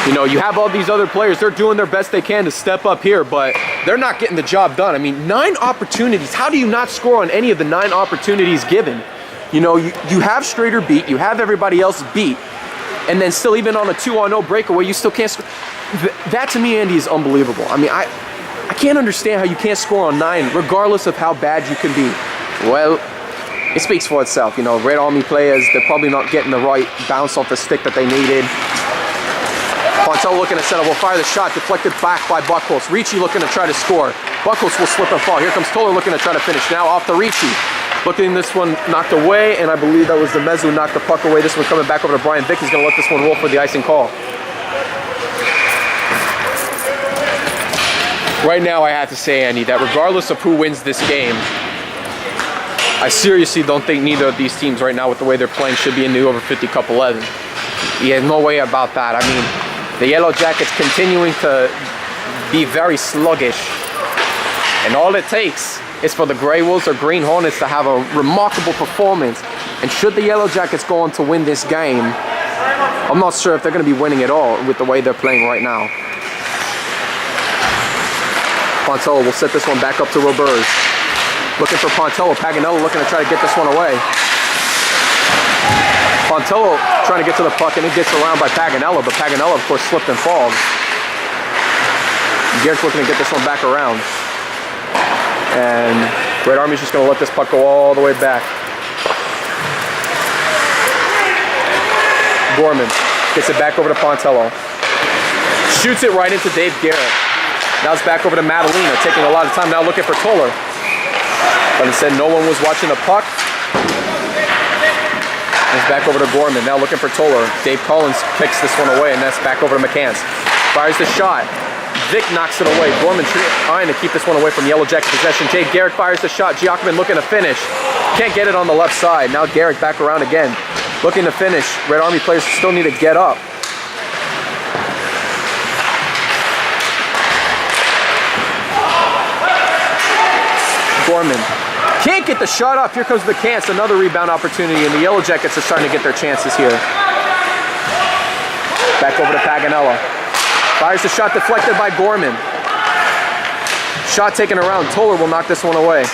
you know, you have all these other players. They're doing their best they can to step up here, but they're not getting the job done. I mean, 9 opportunities. How do you not score on any of the 9 opportunities given? You know, you have Strader beat, you have everybody else beat, and then still even on a 2-on-0 breakaway, you still can't score. That to me, Andy, is unbelievable. I mean, I can't understand how you can't score on 9, regardless of how bad you can be. Well, it speaks for itself. You know, Red Army players, they're probably not getting the right bounce off the stick that they needed. Pontello looking to set up, will fire the shot, deflected back by Buckholz. Ricci looking to try to score. Buckholz will slip and fall. Here comes Toller looking to try to finish. Now off to Ricci. Looking this one knocked away, and I believe that was the Mezzo who knocked the puck away. This one coming back over to Brian Vick. He's going to let this one roll for the icing call. Right now, I have to say, Andy, that regardless of who wins this game, I seriously don't think neither of these teams right now, with the way they're playing, should be in the over 50 Cup 11. Yeah, no way about that. I mean, the Yellow Jackets continuing to be very sluggish, and all it takes is for the Grey Wolves or Green Hornets to have a remarkable performance. And should the Yellow Jackets go on to win this game, I'm not sure if they're going to be winning at all with the way they're playing right now. Pontello will set this one back up to Robers. Looking for Pontello. Paganello looking to try to get this one away. Pontello trying to get to the puck, and it gets around by Paganello, but Paganello, of course, slipped and falls. Garrett's looking to get this one back around. And Red Army's just going to let this puck go all the way back. Gorman gets it back over to Pontello. Shoots it right into Dave Garrett. Now it's back over to Madalena, taking a lot of time now looking for Toller. But instead, no one was watching the puck. It's back over to Gorman, now looking for Toller. Dave Collins picks this one away, and that's back over to McCants. Fires the shot. Vick knocks it away. Gorman trying to keep this one away from Yellow Jacket possession. Jay Garrick fires the shot. Giacomin looking to finish. Can't get it on the left side. Now Garrick back around again. Looking to finish. Red Army players still need to get up. Gorman can't get the shot off. Here comes McCants. Another rebound opportunity, and the Yellow Jackets are starting to get their chances here. Back over to Paganello. Fires the shot deflected by Gorman. Shot taken around. Toller will knock this one away.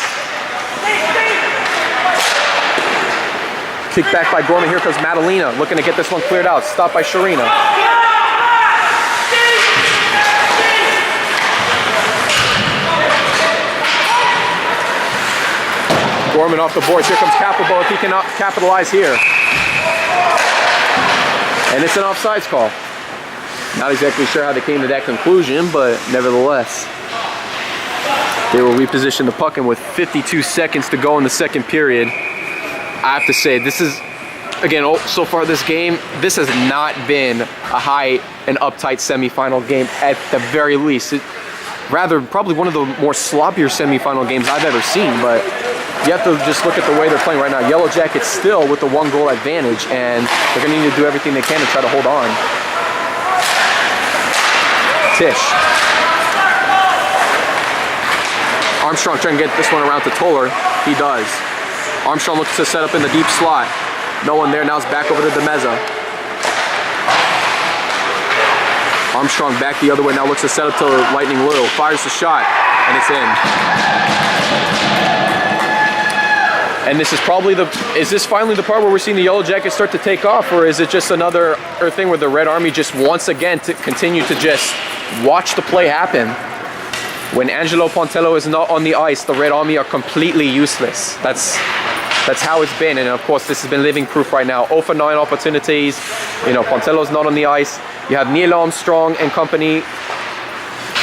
Kick back by Gorman. Here comes Madalena looking to get this one cleared out. Stopped by Sharina. Gorman off the boards. Here comes Capelbo if he cannot capitalize here. And it's an offsides call. Not exactly sure how they came to that conclusion, but nevertheless, they will reposition the puck, and with 52 seconds to go in the second period, I have to say, this is, again, so far this game, this has not been a high and uptight semifinal game at the very least. Rather, probably one of the more sloppier semifinal games I've ever seen, but you have to just look at the way they're playing right now. Yellow Jackets still with the 1-goal advantage, and they're going to need to do everything they can to try to hold on. Tish. Armstrong trying to get this one around to Toller. He does. Armstrong looks to set up in the deep slot. No one there. Now it's back over to DeMeza. Armstrong back the other way. Now looks to set up to Lightning Lou. Fires the shot, and it's in. And this is probably is this finally the part where we're seeing the Yellow Jackets start to take off, or is it just another thing where the Red Army just once again to continue to just watch the play happen? When Angelo Pontello is not on the ice, the Red Army are completely useless. That's how it's been, and of course this has been living proof right now. 0 for 9 opportunities. You know, Pontello's not on the ice. You have Neil Armstrong and company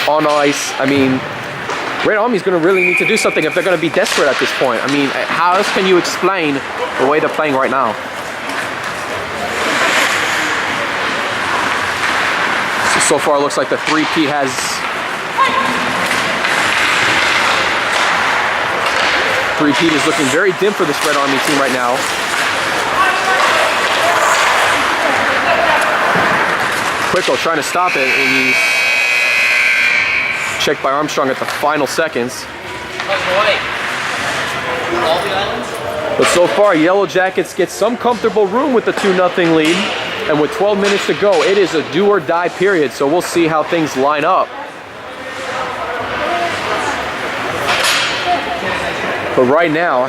on ice. I mean, Red Army's going to really need to do something if they're going to be desperate at this point. I mean, how else can you explain the way they're playing right now? So far, it looks like the three-peat has... Three-peat is looking very dim for this Red Army team right now. Quicko trying to stop it, and he's checked by Armstrong at the final seconds. But so far, Yellow Jackets get some comfortable room with the 2-0 lead. And with 12 minutes to go, it is a do-or-die period. So we'll see how things line up. But right now,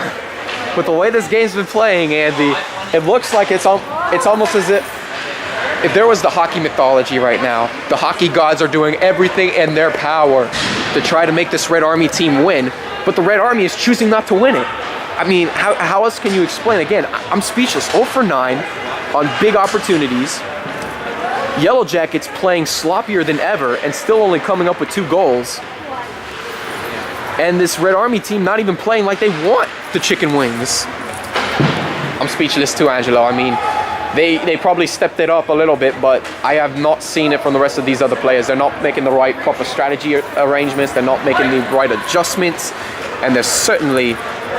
with the way this game's been playing, Andy, it looks like it's almost as if there was the hockey mythology right now, the hockey gods are doing everything in their power to try to make this Red Army team win, but the Red Army is choosing not to win it. I mean, how else can you explain? Again, I'm speechless. 0 for 9 on big opportunities. Yellow Jackets playing sloppier than ever and still only coming up with 2 goals. And this Red Army team not even playing like they want. the chicken wings. I'm speechless too, Angelo. I mean, they probably stepped it up a little bit, but I have not seen it from the rest of these other players. They're not making the right proper strategy arrangements. They're not making the right adjustments. And they're certainly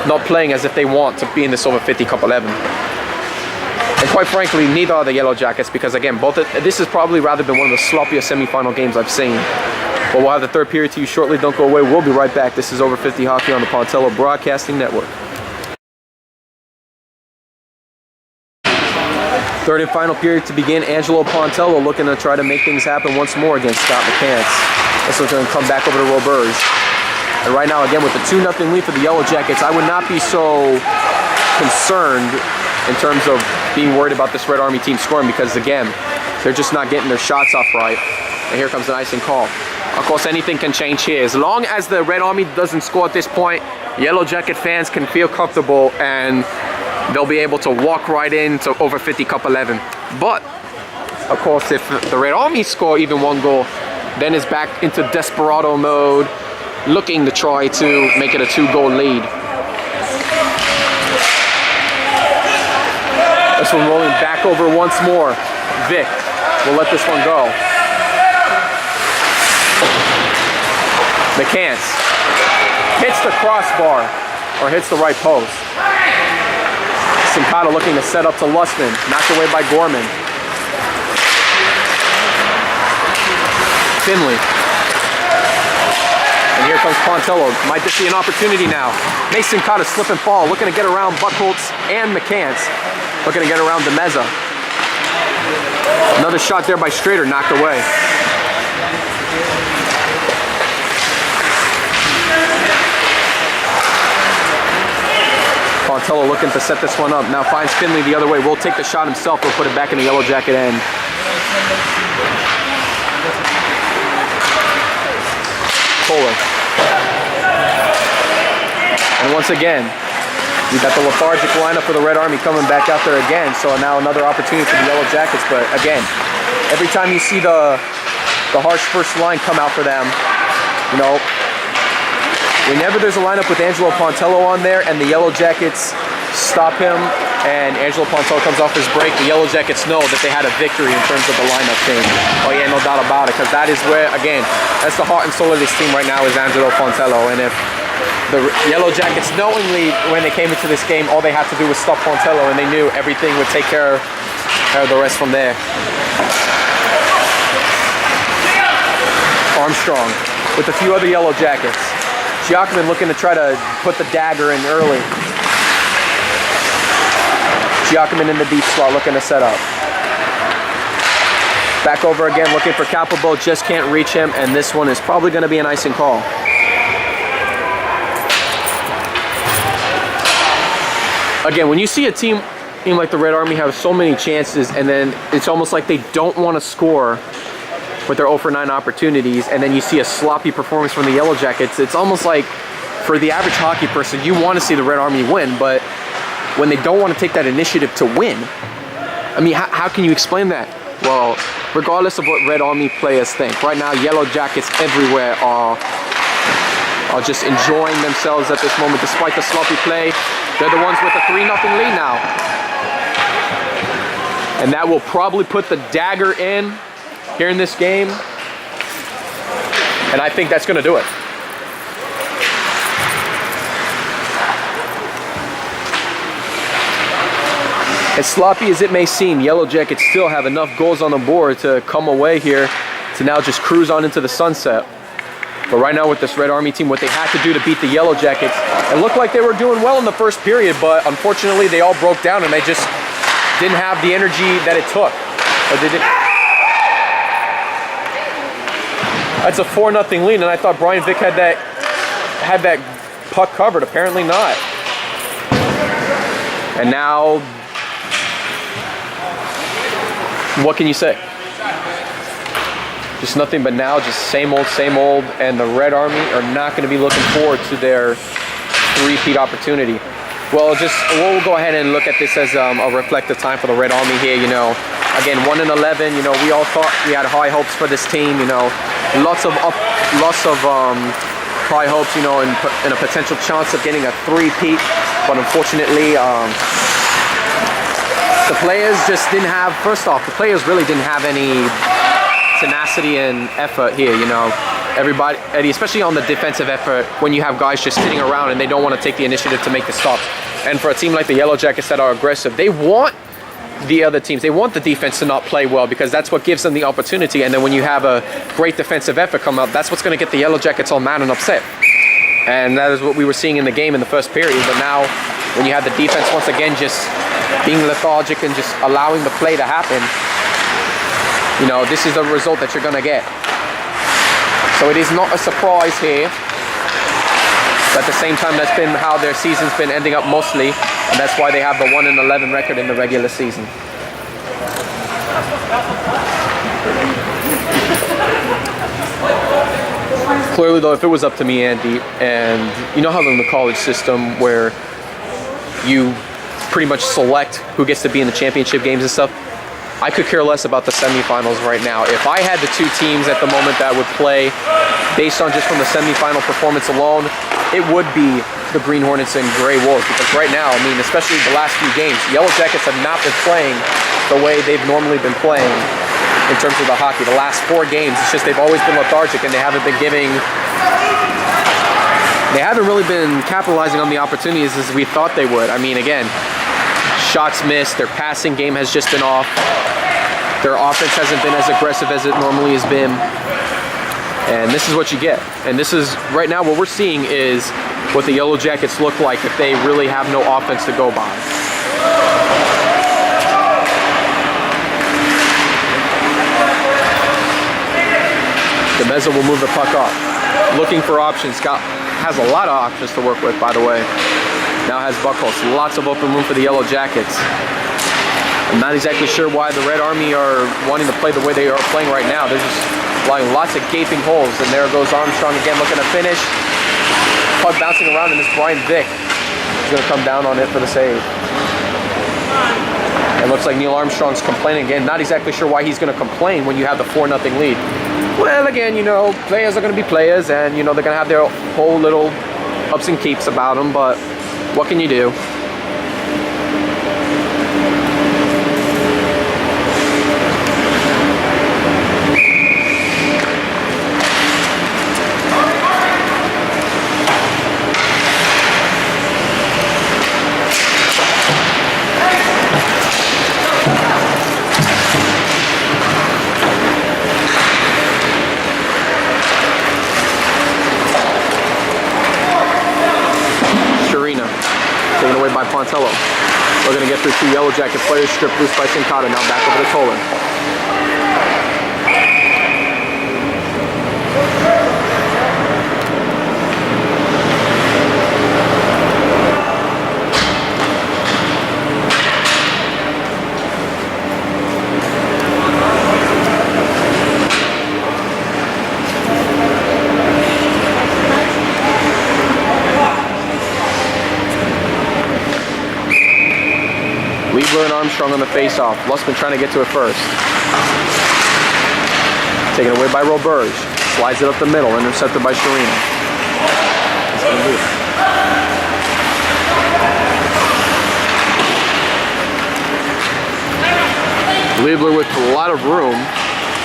not playing as if they want to be in this over 50 Cup 11. And quite frankly, neither are the Yellow Jackets, because again, this has probably rather been one of the sloppiest semifinal games I've seen. But we'll have the third period to you shortly. Don't go away. We'll be right back. This is Over 50 Hockey on the Pontello Broadcasting Network. Third and final period to begin. Angelo Pontello looking to try to make things happen once more against Scott McCants. This one's going to come back over to Roberge. And right now, again, with the 2-0 lead for the Yellow Jackets, I would not be so concerned in terms of being worried about this Red Army team scoring, because again, they're just not getting their shots off right. And here comes an icing call. Of course, anything can change here. As long as the Red Army doesn't score at this point, Yellow Jacket fans can feel comfortable and they'll be able to walk right into over 50 Cup 11. But, of course, if the Red Army score even one goal, then it's back into desperado mode, looking to try to make it a 2-goal lead. This one rolling back over once more. Vic will let this one go. McCants hits the crossbar, or hits the right post. Simpata looking to set up to Lustman, knocked away by Gorman. Finley. And here comes Pontello. Might this be an opportunity now? Mason caught a slip and fall, looking to get around Buckholtz and McCants. Looking to get around DeMeza. Another shot there by Strader, knocked away. Pontello looking to set this one up. Now finds Finley the other way. Will take the shot himself. Will put it back in the Yellow Jacket end. Kohler. And once again, we got the lethargic lineup for the Red Army coming back out there again. So now another opportunity for the Yellow Jackets. But again, every time you see the harsh first line come out for them, you know, whenever there's a lineup with Angelo Pontello on there and the Yellow Jackets stop him and Angelo Pontello comes off his break, the Yellow Jackets know that they had a victory in terms of the lineup change. Oh yeah, no doubt about it, because that is where, again, that's the heart and soul of this team right now is Angelo Pontello. And if the Yellow Jackets knowingly, when they came into this game, all they had to do was stop Pontello, and they knew everything would take care of the rest from there. Armstrong with a few other Yellow Jackets. Giacomin looking to try to put the dagger in early. Giacomin in the deep slot looking to set up. Back over again looking for Capelbo, just can't reach him, and this one is probably going to be an icing call. Again, when you see a team like the Red Army have so many chances, and then it's almost like they don't want to score with their 0 for 9 opportunities, and then you see a sloppy performance from the Yellow Jackets, it's almost like for the average hockey person, you want to see the Red Army win, but when they don't want to take that initiative to win, I mean, how can you explain that? Well, regardless of what Red Army players think, right now Yellow Jackets everywhere are just enjoying themselves at this moment despite the sloppy play. They're the ones with a 3-0 lead now. And that will probably put the dagger in here in this game. And I think that's going to do it. As sloppy as it may seem, Yellow Jackets still have enough goals on the board to come away here to now just cruise on into the sunset. But right now with this Red Army team, what they had to do to beat the Yellow Jackets, it looked like they were doing well in the first period, but unfortunately they all broke down and they just didn't have the energy that it took. But they didn't. That's a 4-0 lead, and I thought Brian Vick had that puck covered. Apparently not. And now, what can you say? Just nothing but now, just same old, and the Red Army are not going to be looking forward to their three-peat opportunity. Well, we'll go ahead and look at this as a reflective time for the Red Army here. You know, again, 1-11. You know, we all thought we had high hopes for this team. You know, lots of Probably hopes, you know, in a potential chance of getting a three-peat, but unfortunately, the players just didn't have. First off, the players really didn't have any tenacity and effort here. You know, everybody, especially on the defensive effort, when you have guys just sitting around and they don't want to take the initiative to make the stops. And for a team like the Yellow Jackets that are aggressive, they want the other teams, they want the defense to not play well, because that's what gives them the opportunity. And then when you have a great defensive effort come up, that's what's going to get the Yellow Jackets all mad and upset. And that is what we were seeing in the game in the first period. But now, when you have the defense once again just being lethargic and just allowing the play to happen, you know, this is the result that you're going to get. So it is not a surprise here. But at the same time, that's been how their season's been ending up mostly. And that's why they have the 1-11 record in the regular season. Clearly, though, if it was up to me, Andy, and you know how in the college system where you pretty much select who gets to be in the championship games and stuff, I could care less about the semifinals right now. If I had the two teams at the moment that would play based on just from the semifinal performance alone, it would be the Green Hornets and Gray Wolves, because right now, I mean, especially the last few games, Yellow Jackets have not been playing the way they've normally been playing in terms of the hockey. The last 4 games, it's just they've always been lethargic, and they haven't really been capitalizing on the opportunities as we thought they would. I mean, again, shots missed, their passing game has just been off, their offense hasn't been as aggressive as it normally has been. And this is what you get. And this is, right now, what we're seeing is what the Yellow Jackets look like if they really have no offense to go by. DeMezza will move the puck up. Looking for options. Has a lot of options to work with, by the way. Now has Buckholz. Lots of open room for the Yellow Jackets. I'm not exactly sure why the Red Army are wanting to play the way they are playing right now. They're just allowing lots of gaping holes. And there goes Armstrong again, looking to finish. Puck bouncing around, and it's Brian Vick. He's going to come down on it for the save. It looks like Neil Armstrong's complaining again. Not exactly sure why he's going to complain when you have the 4-0 lead. Well, again, you know, players are going to be players, and, you know, they're going to have their whole little ups and keeps about them, but what can you do? Taken away by Pontello. We're going to get through 2 Yellow Jacket players, stripped loose by Sincata. Now back over to Tolan. Liebler and Armstrong on the face-off. Lussman trying to get to it first. Taken away by Roberge. Slides it up the middle, intercepted by Sharina. Liebler with a lot of room,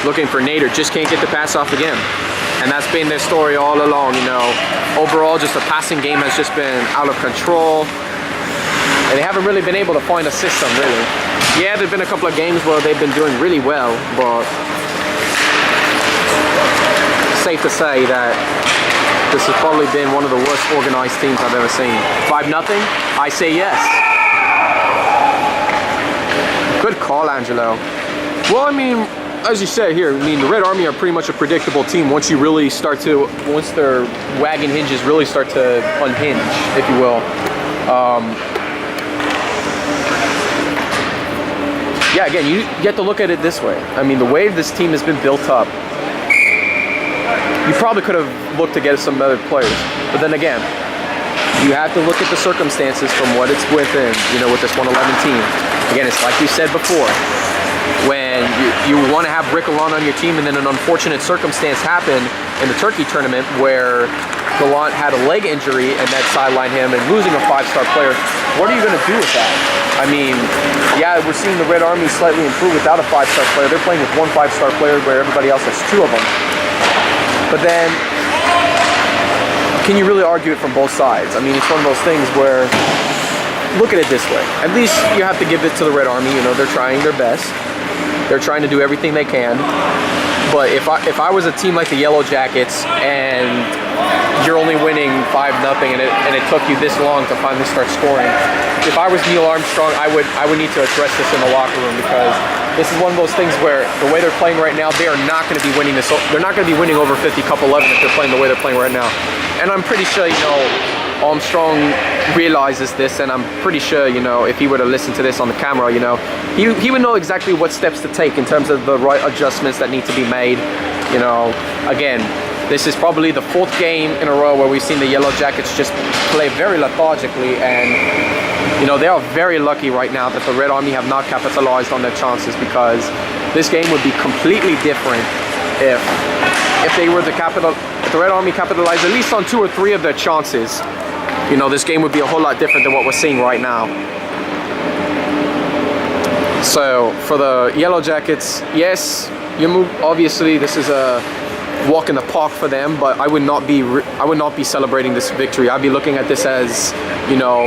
looking for Nader, just can't get the pass off again. And that's been their story all along, you know. Overall, just the passing game has just been out of control. And they haven't really been able to find a system, really. Yeah, there've been a couple of games where they've been doing really well, but safe to say that this has probably been one of the worst organized teams I've ever seen. 5-0? I say yes. Good call, Angelo. Well, I mean, as you said here, I mean, the Red Army are pretty much a predictable team once their wagon hinges really start to unhinge, if you will. Yeah, again, you get to look at it this way. I mean, the way this team has been built up, you probably could have looked to get some other players. But then again, you have to look at the circumstances from what it's within, you know, with this 111 team. Again, it's like you said before, when you want to have Rick Alon on your team, and then an unfortunate circumstance happened in the Turkey tournament where Gallant had a leg injury and that sidelined him, and losing a 5-star player, what are you going to do with that? I mean, yeah, we're seeing the Red Army slightly improve without a 5-star player. They're playing with one 5-star player where everybody else has 2 of them. But then, can you really argue it from both sides? I mean, it's one of those things where, look at it this way. At least you have to give it to the Red Army. You know, they're trying their best. They're trying to do everything they can. But if I was a team like the Yellow Jackets and you're only winning 5-0 and it took you this long to finally start scoring, if I was Neil Armstrong, I would need to address this in the locker room, because this is one of those things where the way they're playing right now, they are not going to be winning this. They're not going to be winning over 50 Cup 11 if they're playing the way they're playing right now. And I'm pretty sure, you know, Armstrong realizes this, and I'm pretty sure, you know, if he were to listen to this on the camera, you know, he would know exactly what steps to take in terms of the right adjustments that need to be made. You know, again, this is probably the 4th game in a row where we've seen the Yellow Jackets just play very lethargically, and you know, they are very lucky right now that the Red Army have not capitalized on their chances, because this game would be completely different if they were to if the Red Army capitalized at least on 2 or 3 of their chances. You know, this game would be a whole lot different than what we're seeing right now. So for the Yellow Jackets, yes, you move. Obviously, this is a walk in the park for them, but I would not be celebrating this victory. I'd be looking at this as, you know,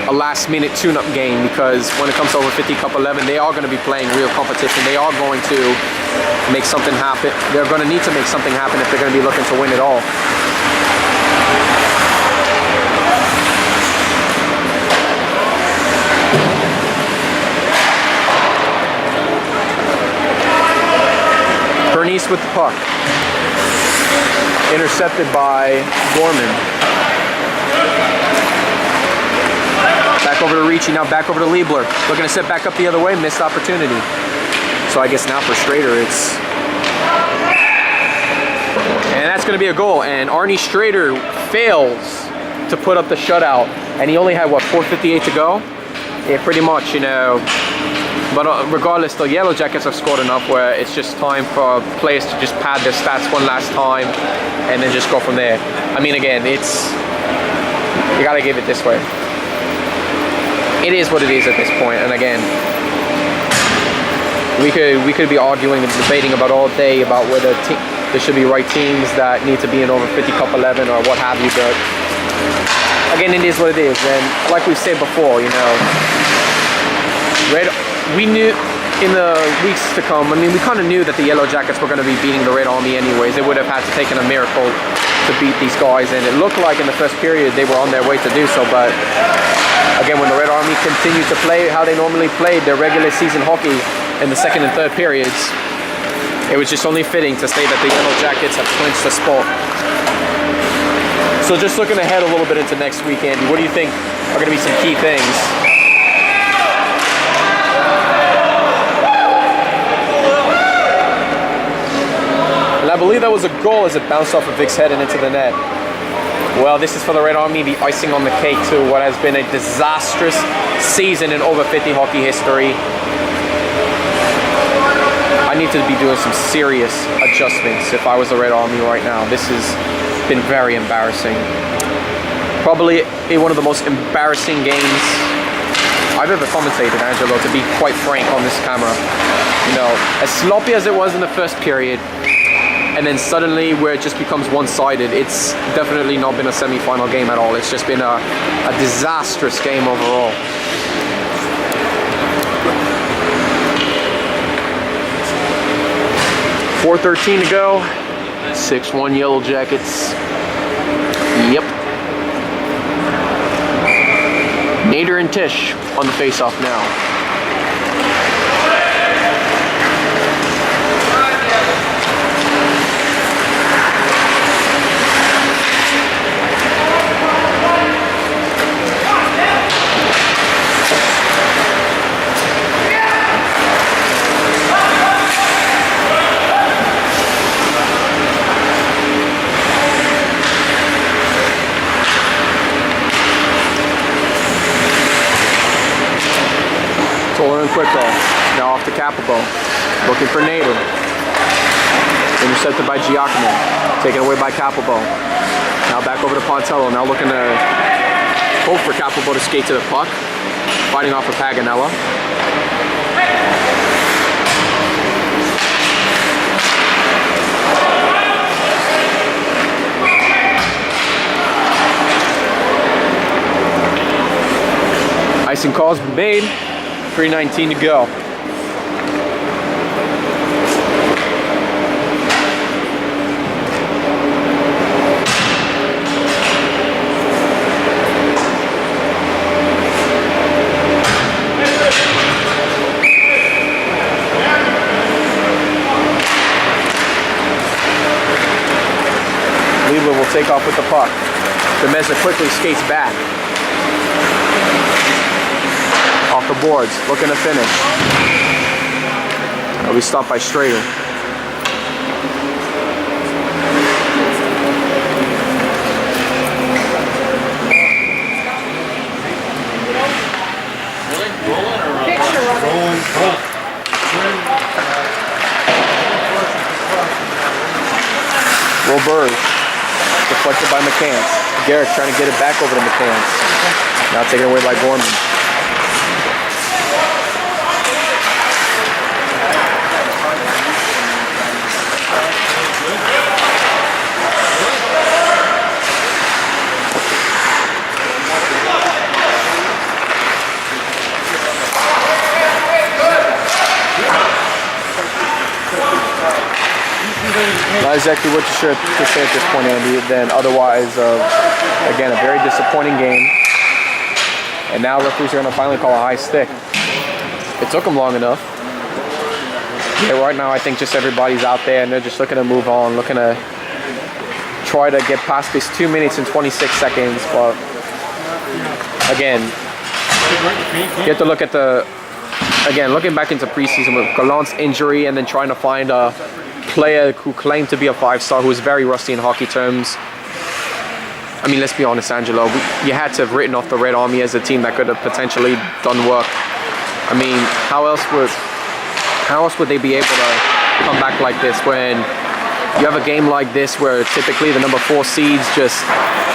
a last-minute tune-up game, because when it comes to over 50 Cup 11, they are going to be playing real competition. They are going to make something happen. They're going to need to make something happen if they're going to be looking to win it all. Bernice with the puck. Intercepted by Gorman. Back over to Ricci, now back over to Liebler. Looking to set back up the other way, missed opportunity. So I guess now for Strader, it's... And that's going to be a goal. And Arnie Strader fails to put up the shutout. And he only had, what, 4:58 to go? Yeah, pretty much, you know. But regardless, the Yellow Jackets have scored enough where it's just time for players to just pad their stats one last time and then just go from there. I mean, again, it's... You got to give it this way. It is what it is at this point, and again, we could be arguing and debating about all day about whether there should be right teams that need to be in over 50 Cup 11 or what have you, but again, it is what it is. And like we've said before, you know, we knew in the weeks to come, I mean, we kind of knew that the Yellow Jackets were going to be beating the Red Army anyways. They would have had to take a miracle to beat these guys, and it looked like in the first period they were on their way to do so, but again, when the Red Army continued to play how they normally played their regular season hockey in the 2nd and 3rd periods, it was just only fitting to say that the Yellow Jackets have clinched the spot. So just looking ahead a little bit into next week, Andy, what do you think are going to be some key things? And I believe that was a goal as it bounced off of Vic's head and into the net. Well, this is for the Red Army, the icing on the cake to what has been a disastrous season in over 50 hockey history. I need to be doing some serious adjustments if I was the Red Army right now. This has been very embarrassing. Probably one of the most embarrassing games I've ever commentated, Angelo, to be quite frank on this camera. You know, as sloppy as it was in the first period, and then suddenly where it just becomes one-sided, it's definitely not been a semi-final game at all. It's just been a disastrous game overall. .413 to go. 6-1 Yellow Jackets. Yep. Nader and Tisch on the face-off now. Quickball. Now off to Capipo. Looking for Nader. Intercepted by Giacomo. Taken away by Capipo. Now back over to Pontello, now looking to hope for Capelbo to skate to the puck. Fighting off of Paganella. Icing call's been made, 3:19 to go. Liebler will take off with the puck. Demesa quickly skates back. Off the boards, looking to finish. He'll be stopped by Strader. Robert, deflected by McCants. Garrick trying to get it back over to McCants. Now taken away by Gorman. Not exactly what you should say at this point, Andy. Then otherwise, again, a very disappointing game. And now referees are going to finally call a high stick. It took them long enough. And right now, I think just everybody's out there and they're just looking to move on, looking to try to get past this 2 minutes and 26 seconds. But again, you have to look at looking back into preseason with Gallant's injury and then trying to find a player who claimed to be a 5-star who was very rusty in hockey terms. I mean, let's be honest, Angelo, you had to have written off the Red Army as a team that could have potentially done work. I mean, how else would they be able to come back like this when you have a game like this where typically the number 4 seeds just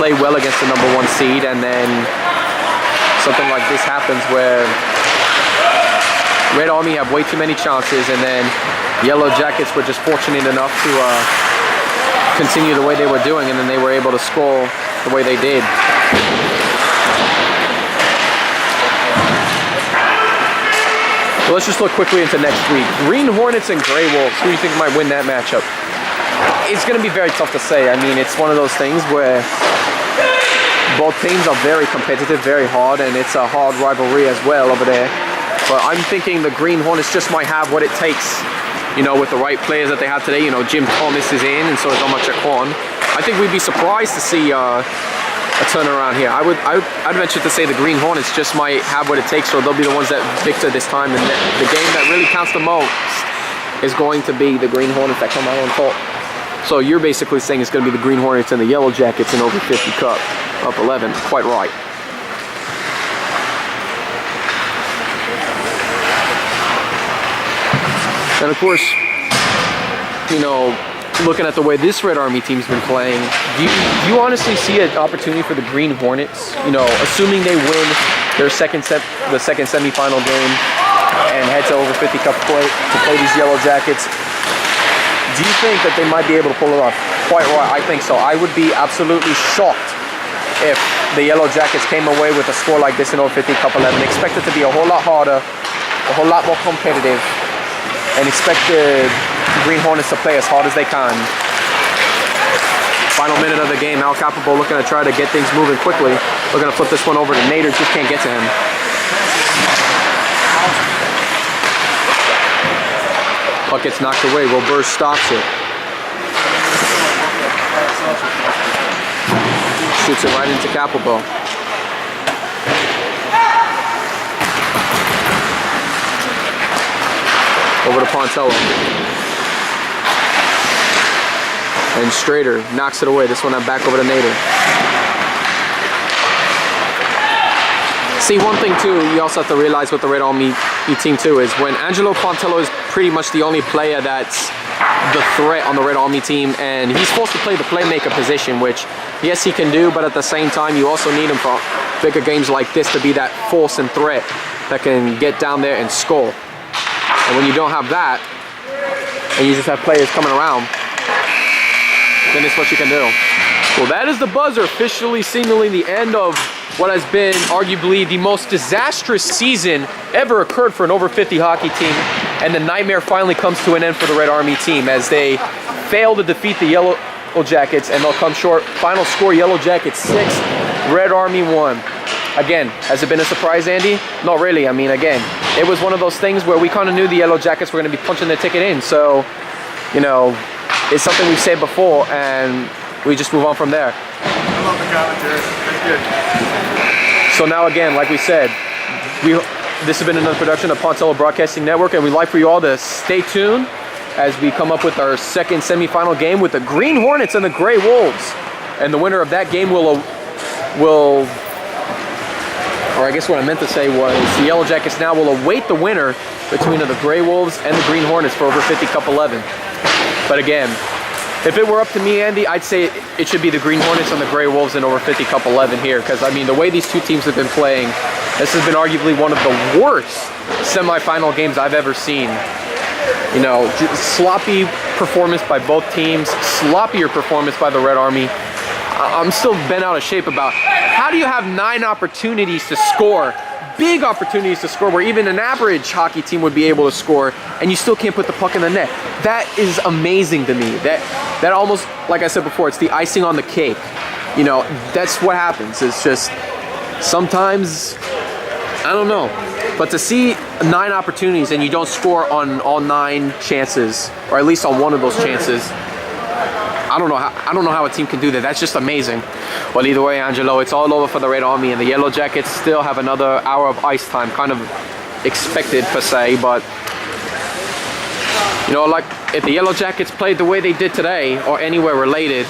play well against the number 1 seed, and then something like this happens where Red Army have way too many chances, and then Yellow Jackets were just fortunate enough to continue the way they were doing, and then they were able to score the way they did. So let's just look quickly into next week. Green Hornets and Grey Wolves. Who do you think might win that matchup? It's going to be very tough to say. I mean, it's one of those things where both teams are very competitive, very hard, and it's a hard rivalry as well over there. But I'm thinking the Green Hornets just might have what it takes, you know, with the right players that they have today. You know, Jim Thomas is in, and so is Omar Chakwan. I think we'd be surprised to see a turnaround here. I'd venture to say the Green Hornets just might have what it takes, so they'll be the ones that victor this time. And the game that really counts the most is going to be the Green Hornets that come out on top. So you're basically saying it's going to be the Green Hornets and the Yellow Jackets in over 50 Cup, up 11. Quite right. And of course, you know, looking at the way this Red Army team's been playing, do you honestly see an opportunity for the Green Hornets? You know, assuming they win their second semifinal game and head to over 50 Cup play to play these Yellow Jackets, do you think that they might be able to pull it off? Quite right, I think so. I would be absolutely shocked if the Yellow Jackets came away with a score like this in over 50 Cup 11. Expect it to be a whole lot harder, a whole lot more competitive, and expect the Green Hornets to play as hard as they can. Final minute of the game, Al Capelbo looking to try to get things moving quickly. Looking to flip this one over to Nader, just can't get to him. Puck gets knocked away, Robert stops it. Shoots it right into Capelbo. Over to Pontello. And Strader knocks it away. This one back over to Nader. See, one thing too, you also have to realize with the Red Army team too, is when Angelo Pontello is pretty much the only player that's the threat on the Red Army team, and he's forced to play the playmaker position, which yes, he can do, but at the same time, you also need him for bigger games like this to be that force and threat that can get down there and score. And when you don't have that, and you just have players coming around, then it's what you can do. Well, that is the buzzer officially signaling the end of what has been arguably the most disastrous season ever occurred for an over 50 hockey team. And the nightmare finally comes to an end for the Red Army team as they fail to defeat the Yellow Jackets, and they'll come short. Final score, Yellow Jackets 6, Red Army 1. Again, has it been a surprise, Andy? Not really. I mean, again, it was one of those things where we kind of knew the Yellow Jackets were going to be punching their ticket in. So, you know, it's something we've said before, and we just move on from there. I love the commentary. That's good. So now again, like we said, this has been another production of Pontello Broadcasting Network, and we'd like for you all to stay tuned as we come up with our second semifinal game with the Green Hornets and the Gray Wolves. And the winner of that game will, or I guess what I meant to say was the Yellow Jackets now will await the winner between the Gray Wolves and the Green Hornets for over 50 Cup 11. But again, if it were up to me, Andy, I'd say it should be the Green Hornets and the Gray Wolves in over 50 Cup 11 here, because I mean the way these two teams have been playing, this has been arguably one of the worst semifinal games I've ever seen. You know, sloppy performance by both teams, sloppier performance by the Red Army. I'm still bent out of shape about how do you have 9 opportunities to score, big opportunities to score, where even an average hockey team would be able to score, and you still can't put the puck in the net. That is amazing to me. That almost, like I said before, it's the icing on the cake. You know, that's what happens. It's just sometimes, I don't know. But to see 9 opportunities and you don't score on all 9 chances, or at least on one of those chances, I don't know how a team can do that. That's just amazing. Well, either way, Angelo, it's all over for the Red Army, and the Yellow Jackets still have another hour of ice time, kind of expected per se, but you know, like if the Yellow Jackets played the way they did today, or anywhere related,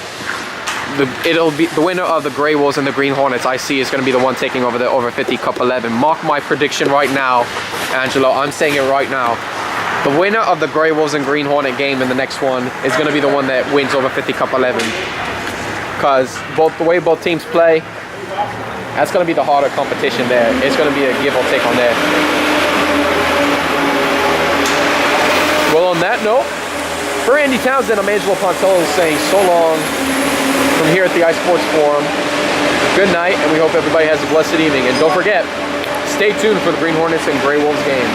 it'll be the winner of the Grey Wolves and the Green Hornets. I see is going to be the one taking over the over 50 Cup 11. Mark my prediction right now, Angelo. I'm saying it right now. The winner of the Grey Wolves and Green Hornet game in the next one is going to be the one that wins over 50 Cup 11. Because the way both teams play, that's going to be the harder competition there. It's going to be a give or take on there. Well, on that note, for Andy Townsend, I'm Angelo Pontello saying so long from here at the iSports Forum. Good night, and we hope everybody has a blessed evening. And don't forget, stay tuned for the Green Hornets and Grey Wolves game.